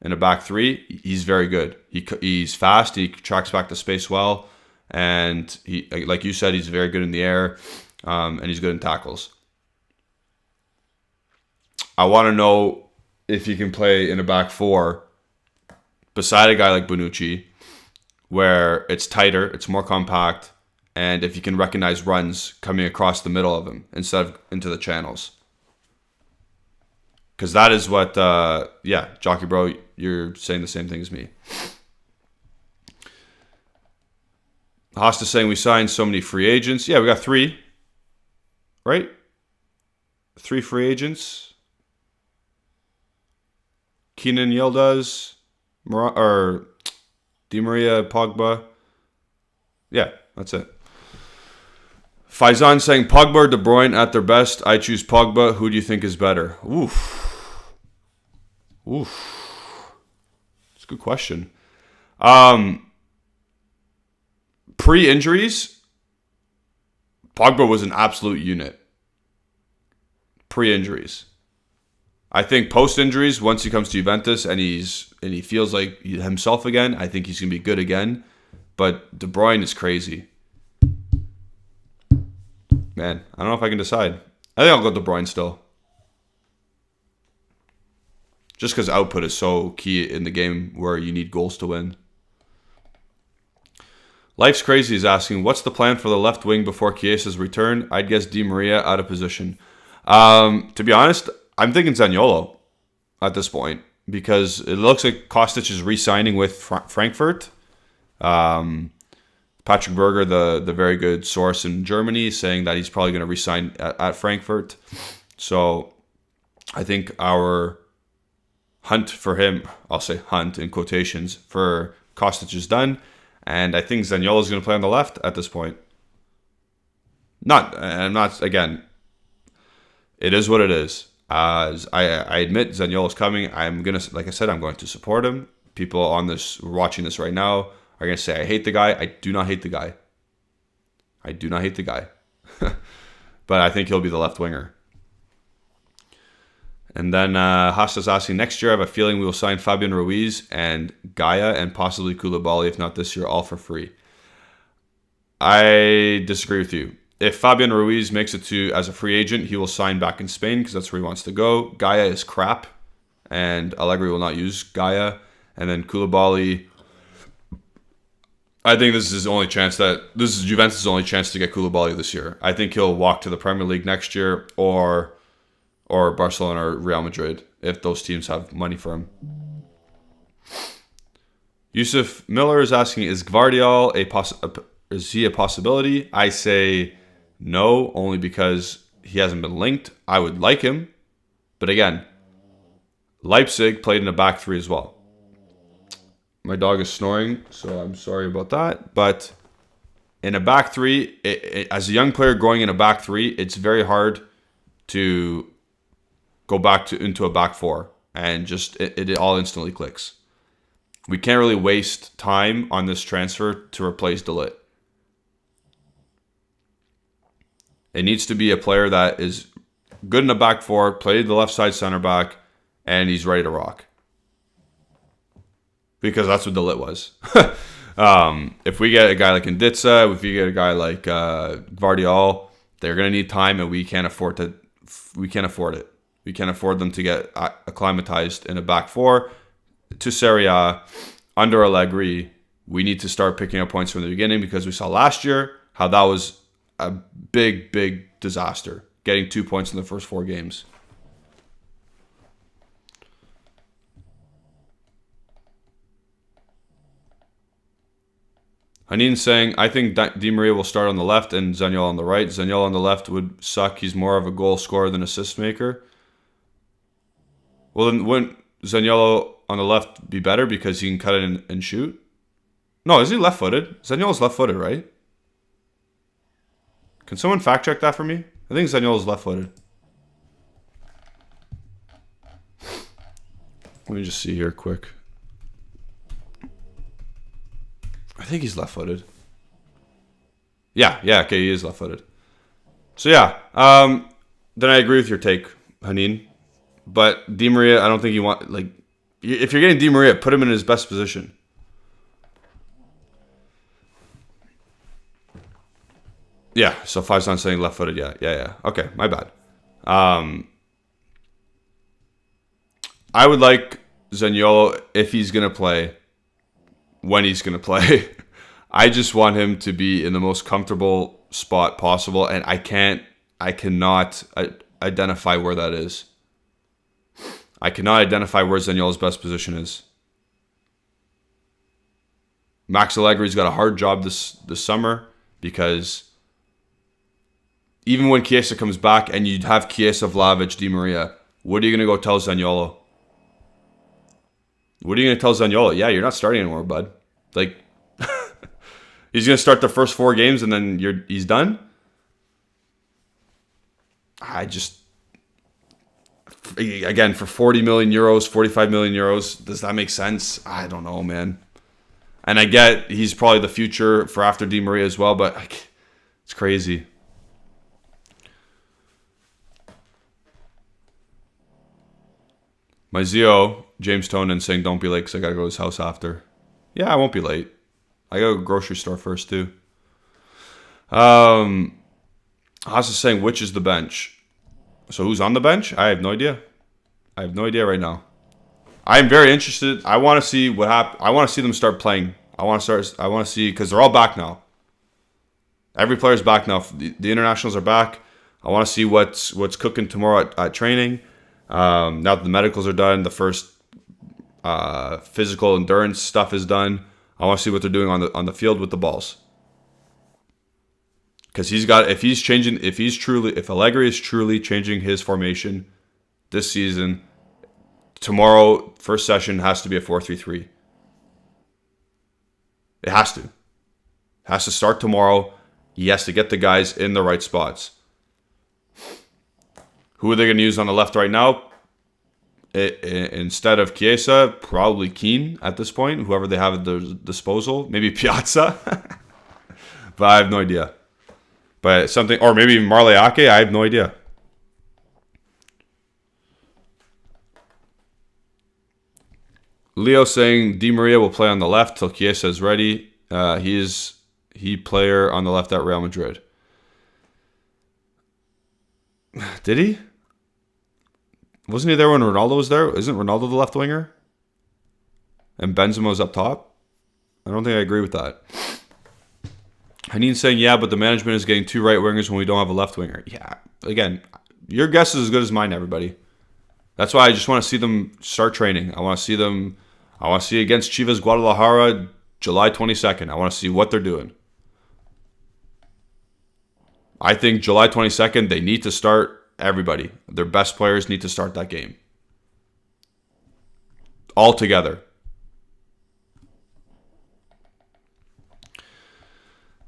in a back three, he's very good. He's fast. He tracks back the space well, and he, like you said, he's very good in the air, and he's good in tackles. I want to know if he can play in a back four beside a guy like Bonucci, where it's tighter, it's more compact, and if you can recognize runs coming across the middle of him instead of into the channels. Because that is what, Jockey Bro, you're saying the same thing as me. Hosta saying we signed so many free agents. Yeah, we got 3, right? 3 free agents. Kenan Yildiz, Di Maria, Pogba. Yeah, that's it. Faizan saying Pogba or De Bruyne at their best. I choose Pogba. Who do you think is better? Oof. It's a good question. Pre-injuries, Pogba was an absolute unit. Pre-injuries. I think post-injuries, once he comes to Juventus and he feels like himself again, I think he's going to be good again. But De Bruyne is crazy. Man, I don't know if I can decide. I think I'll go De Bruyne still. Just because output is so key in the game where you need goals to win. Life's Crazy is asking, what's the plan for the left wing before Chiesa's return? I'd guess Di Maria out of position. To be honest, I'm thinking Zaniolo at this point because it looks like Kostic is re-signing with Frankfurt. Patrick Berger, the very good source in Germany, is saying that he's probably going to re-sign at Frankfurt. So I think our hunt for him, I'll say hunt in quotations, for Kostic is done. And I think Zaniolo is going to play on the left at this point. I'm not, again, it is what it is. I admit Zaniolo's coming. Like I said, I'm going to support him. People on this watching this right now are going to say I hate the guy. I do not hate the guy. I do not hate the guy. But I think he'll be the left winger. And then Hasta's asking, next year I have a feeling we will sign Fabian Ruiz and Gaia and possibly Koulibaly, if not this year, all for free. I disagree with you. If Fabian Ruiz makes it to as a free agent, he will sign back in Spain because that's where he wants to go. Gaia is crap, and Allegri will not use Gaia. And then Koulibaly, I think this is Juventus' only chance to get Koulibaly this year. I think he'll walk to the Premier League next year or Barcelona or Real Madrid if those teams have money for him. Yusuf Miller is asking, is Gvardiol is he a possibility? I say no, only because he hasn't been linked. I would like him. But again, Leipzig played in a back three as well. My dog is snoring, so I'm sorry about that. But in a back three, as a young player growing in a back three, it's very hard to go back into a back four. And just it all instantly clicks. We can't really waste time on this transfer to replace Ligt. It needs to be a player that is good in a back four, played the left side center back, and he's ready to rock. Because that's what Ligt was. If we get a guy like Inditsa, if we get a guy like Gvardiol, they're going to need time, and we can't afford it. We can't afford them to get acclimatized in a back four to Serie A under Allegri. We need to start picking up points from the beginning because we saw last year how that was a big, big disaster, getting 2 points in the first 4 games. Hanin's saying, I think Di Maria will start on the left and Zaniolo on the right. Zaniolo on the left would suck. He's more of a goal scorer than assist maker. Well, then wouldn't Zaniolo on the left be better because he can cut it and shoot? No, is he left-footed? Zaniolo's left-footed, right? Can someone fact-check that for me? I think Zaniolo's left-footed. Let me just see here quick. I think he's left-footed. Yeah, okay, he is left-footed. So yeah, then I agree with your take, Hanin. But Di Maria, I don't think you want, if you're getting Di Maria, put him in his best position. Yeah, so Five's not saying left-footed. Yeah. Okay, my bad. I would like Zaniolo, if he's going to play, when he's going to play. I just want him to be in the most comfortable spot possible, and I cannot identify where that is. I cannot identify where Zaniolo's best position is. Max Allegri's got a hard job this summer because even when Chiesa comes back and you'd have Chiesa, Vlahovic, Di Maria, what are you going to go tell Zaniolo? What are you going to tell Zaniolo? Yeah, you're not starting anymore, bud. He's going to start the first 4 games and then he's done? Again, for 40 million euros, 45 million euros, does that make sense? I don't know, man. And I get he's probably the future for after Di Maria as well, but it's crazy. My Zio, James Tonin, saying don't be late because I got to go to his house after. Yeah, I won't be late. I got to go grocery store first too. Haas is saying which is the bench. So who's on the bench? I have no idea. I have no idea right now. I'm very interested. I want to see what happens. I want to see them start playing. I want to see because they're all back now. Every player's back now. The internationals are back. I want to see what's cooking tomorrow at training. Now that the medicals are done, the first physical endurance stuff is done. I want to see what they're doing on the field with the balls. Because if Allegri is truly changing his formation this season, tomorrow first session has to be a 4-3-3. It has to. It has to start tomorrow. He has to get the guys in the right spots. Who are they going to use on the left right now? Instead of Chiesa, probably Keane at this point, whoever they have at their disposal. Maybe Piazza. But I have no idea. But something, or maybe Marleake, I have no idea. Leo saying Di Maria will play on the left till Chiesa is ready. He player on the left at Real Madrid. Did he? Wasn't he there when Ronaldo was there? Isn't Ronaldo the left winger? And Benzema was up top? I don't think I agree with that. Haneen saying, yeah, but the management is getting 2 right wingers when we don't have a left winger. Yeah, again, your guess is as good as mine, everybody. That's why I just want to see them start training. I want to see against Chivas Guadalajara July 22nd. I want to see what they're doing. I think July 22nd, they need to start everybody. Their best players need to start that game. All together.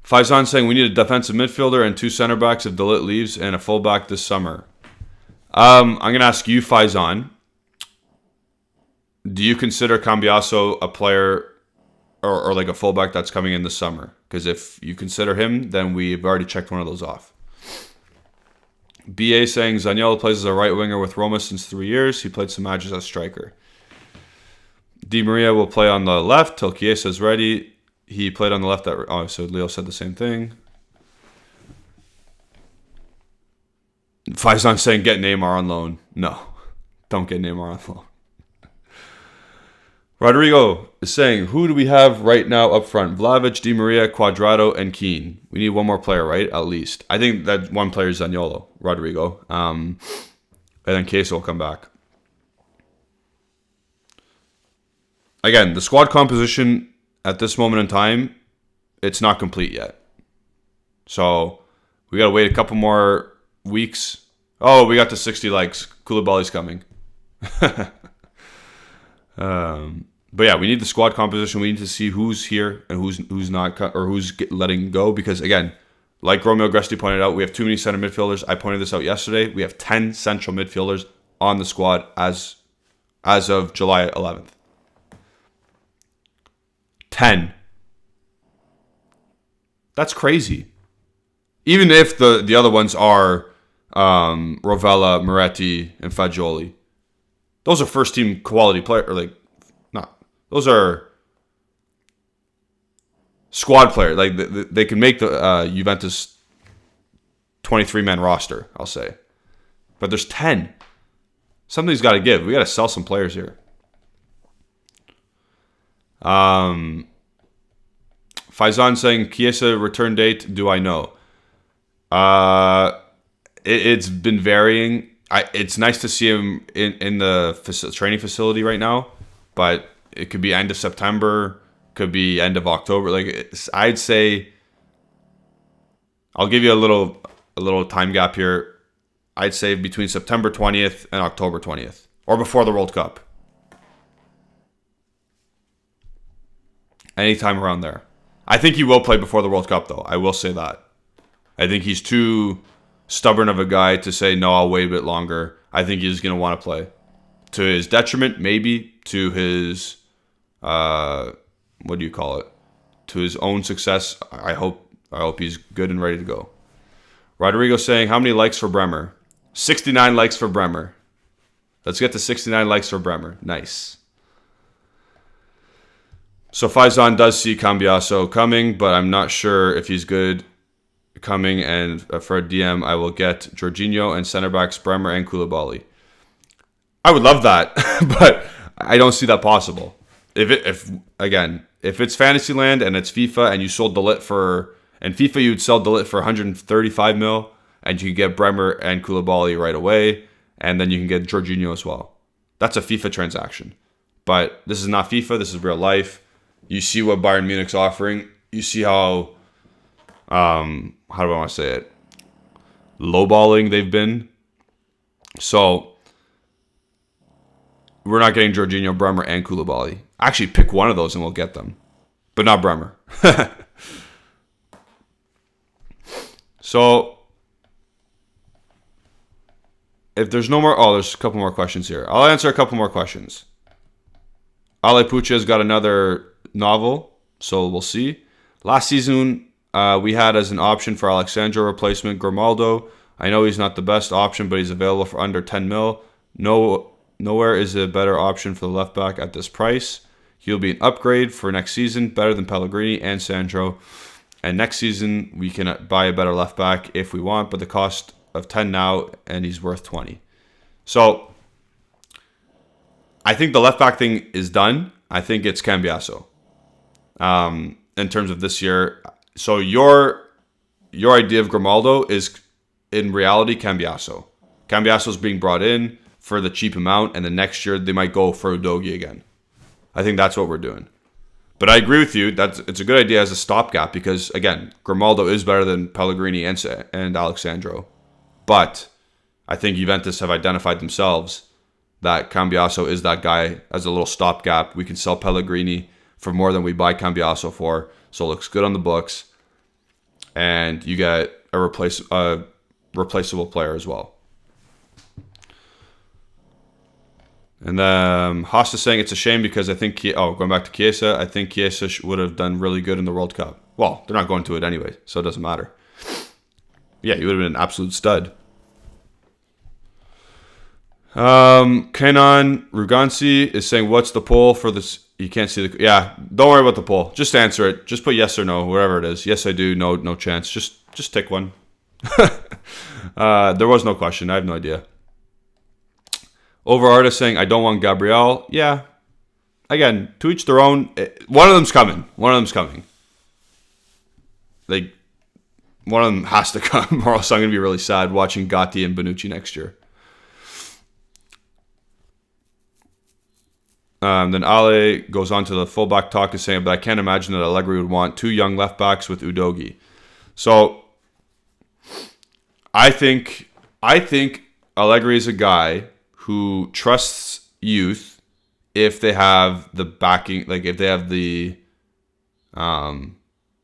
Faizan saying we need a defensive midfielder and 2 center backs if Ligt leaves and a fullback this summer. I'm going to ask you, Faizan. Do you consider Cambiaso a player or like a fullback that's coming in this summer? Because if you consider him, then we've already checked one of those off. BA saying Zaniolo plays as a right winger with Roma since 3 years. He played some matches as striker. Di Maria will play on the left till Chiesa is ready. He played on the left. So Leo said the same thing. Faizan saying get Neymar on loan. No, don't get Neymar on loan. Rodrigo is saying, who do we have right now up front? Vlahovic, Di Maria, Cuadrado, and Keane. We need one more player, right? At least. I think that one player is Zaniolo, Rodrigo. And then Chiesa will come back. Again, the squad composition at this moment in time, it's not complete yet. So we got to wait a couple more weeks. Oh, we got to 60 likes. Koulibaly's coming. But yeah, we need the squad composition. We need to see who's here and who's not, or who's letting go. Because again, like Romeo Gresti pointed out, we have too many center midfielders. I pointed this out yesterday. We have 10 central midfielders on the squad as of July 11th. 10. That's crazy. Even if the other ones are Rovella, Moretti, and Fagioli. Those are first team quality players. Those are squad players. Like they can make the Juventus 23-man roster, I'll say. But there's 10. Something's got to give. We got to sell some players here. Faizan saying Chiesa return date. Do I know? It's been varying. It's nice to see him in the training facility right now, but it could be end of September, could be end of October. I'd say, I'll give you a little time gap here. I'd say between September 20th and October 20th, or before the World Cup. Anytime around there. I think he will play before the World Cup, though. I will say that. I think he's too stubborn of a guy to say, no, I'll wait a bit longer. I think he's going to want to play. To his detriment, maybe. To his, what do you call it? To his own success, I hope he's good and ready to go. Rodrigo saying, how many likes for Bremer? 69 likes for Bremer. Let's get to 69 likes for Bremer. Nice. So Faizan does see Cambiaso coming, but I'm not sure if he's good coming. And for a DM, I will get Jorginho and center backs Bremer and Koulibaly. I would love that, but I don't see that possible. If it's Fantasyland and it's FIFA and you sold Ligt for, and FIFA you'd sell Ligt for 135 mil, and you can get Bremer and Koulibaly right away, and then you can get Jorginho as well. That's a FIFA transaction. But this is not FIFA, this is real life. You see what Bayern Munich's offering. You see how do I want to say it? Lowballing they've been. So we're not getting Jorginho, Bremer, and Koulibaly. Actually, pick one of those and we'll get them. But not Bremer. So if there's no more... Oh, there's a couple more questions here. I'll answer a couple more questions. Ale Pucha's got another novel, so we'll see. Last season, we had as an option for Alexandro replacement Grimaldo. I know he's not the best option, but he's available for under 10 mil. Nowhere is a better option for the left back at this price. He'll be an upgrade for next season, better than Pellegrini and Sandro. And next season, we can buy a better left back if we want, but the cost of 10 now, and he's worth 20. So, I think the left back thing is done. I think it's Cambiaso. In terms of this year. So, your idea of Grimaldo is, in reality, Cambiaso. Cambiaso's being brought in for the cheap amount, and the next year, they might go for Udogie again. I think that's what we're doing. But I agree with you. It's a good idea as a stopgap because, again, Grimaldo is better than Pellegrini and Alexandro. But I think Juventus have identified themselves that Cambiaso is that guy as a little stopgap. We can sell Pellegrini for more than we buy Cambiaso for. So it looks good on the books. And you get a replaceable player as well. And then Haas is saying it's a shame because I think... going back to Chiesa. I think Chiesa would have done really good in the World Cup. Well, they're not going to it anyway, so it doesn't matter. Yeah, he would have been an absolute stud. Kenan Rugansi is saying, what's the poll for this? You can't see the... Yeah, don't worry about the poll. Just answer it. Just put yes or no, wherever it is. Yes, I do. No chance. Just tick one. There was no question. I have no idea. Overart is saying, I don't want Gabriel. Yeah. Again, to each their own. One of them's coming. One of them has to come, or else I'm going to be really sad watching Gatti and Bonucci next year. Then Ale goes on to the fullback talk, is saying, but I can't imagine that Allegri would want two young left backs with Udogie. So, I think Allegri is a guy who trusts youth if they have the backing, like if they have the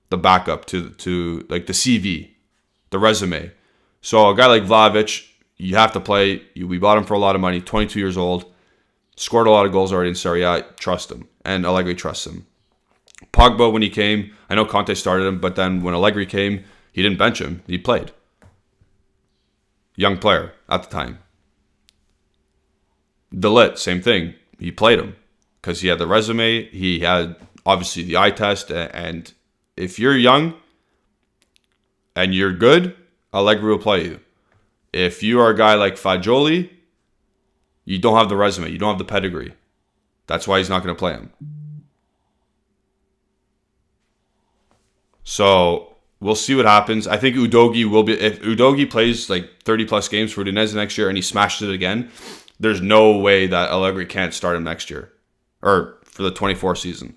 backup to like the CV, the resume. So a guy like Vlahovic, you have to play. We bought him for a lot of money, 22 years old, scored a lot of goals already in Serie A. Trust him, and Allegri trusts him. Pogba, when he came, I know Conte started him, but then when Allegri came, he didn't bench him. He played. Young player at the time. Ligt, same thing. He played him because he had the resume. He had, obviously, the eye test. And if you're young and you're good, Allegri will play you. If you are a guy like Fagioli, you don't have the resume. You don't have the pedigree. That's why he's not going to play him. So we'll see what happens. I think Udogie will be... If Udogie plays like 30-plus games for Udinese next year and he smashes it again... There's no way that Allegri can't start him next year. Or for the 24 season.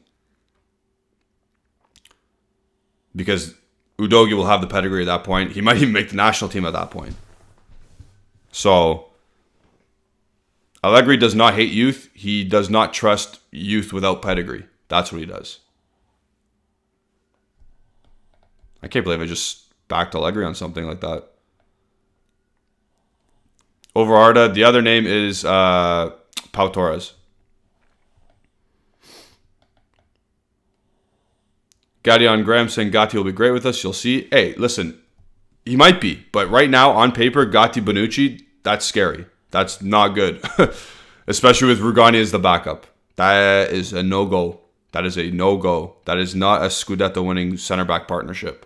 Because Udogie will have the pedigree at that point. He might even make the national team at that point. So, Allegri does not hate youth. He does not trust youth without pedigree. That's what he does. I can't believe I just backed Allegri on something like that. Over Arda, the other name is Pau Torres. Gadion Graham saying Gatti will be great with us. You'll see. Hey, listen, he might be, but right now on paper, Gatti Bonucci, that's scary. That's not good, especially with Rugani as the backup. That is a no-go. That is a no-go. That is not a Scudetto winning center back partnership.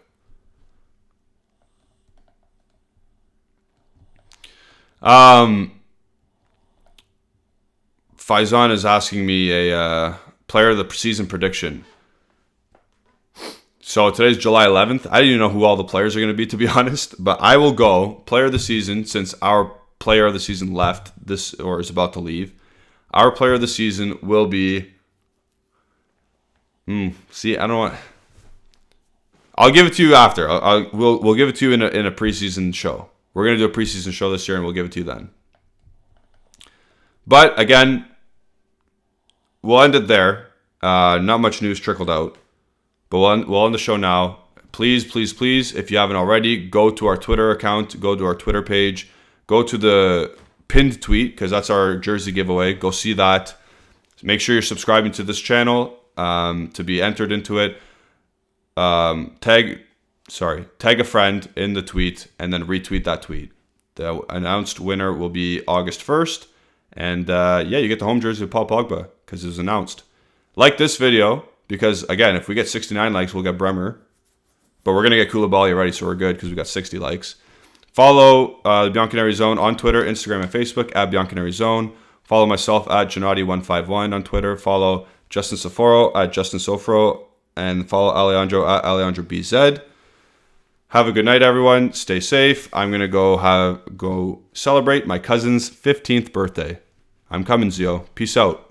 Faizan is asking me a player of the season prediction. So today's July 11th. I don't even know who all the players are going to be, to be honest. But I will go player of the season since our player of the season left this or is about to leave. Our player of the season will be... See, I don't want... I'll give it to you after. We'll give it to you in a preseason show. We're going to do a preseason show this year, and we'll give it to you then. But, again, we'll end it there. Not much news trickled out. But we'll end the show now. Please, please, please, if you haven't already, go to our Twitter account. Go to our Twitter page. Go to the pinned tweet, because that's our jersey giveaway. Go see that. Make sure you're subscribing to this channel to be entered into it. Tag a friend in the tweet and then retweet that tweet. The announced winner will be August 1st. And you get the home jersey of Paul Pogba because it was announced. Like this video, because again, if we get 69 likes, we'll get Bremer. But we're going to get Koulibaly already, so we're good because we got 60 likes. Follow the Bianconeri Zone on Twitter, Instagram, and Facebook at Bianconeri Zone. Follow myself at Gennady151 on Twitter. Follow Justin Soforo at Justin Soforo. And follow Alejandro at AlejandroBZ. Have a good night, everyone. Stay safe. I'm going to go celebrate my cousin's 15th birthday. I'm coming, Zio. Peace out.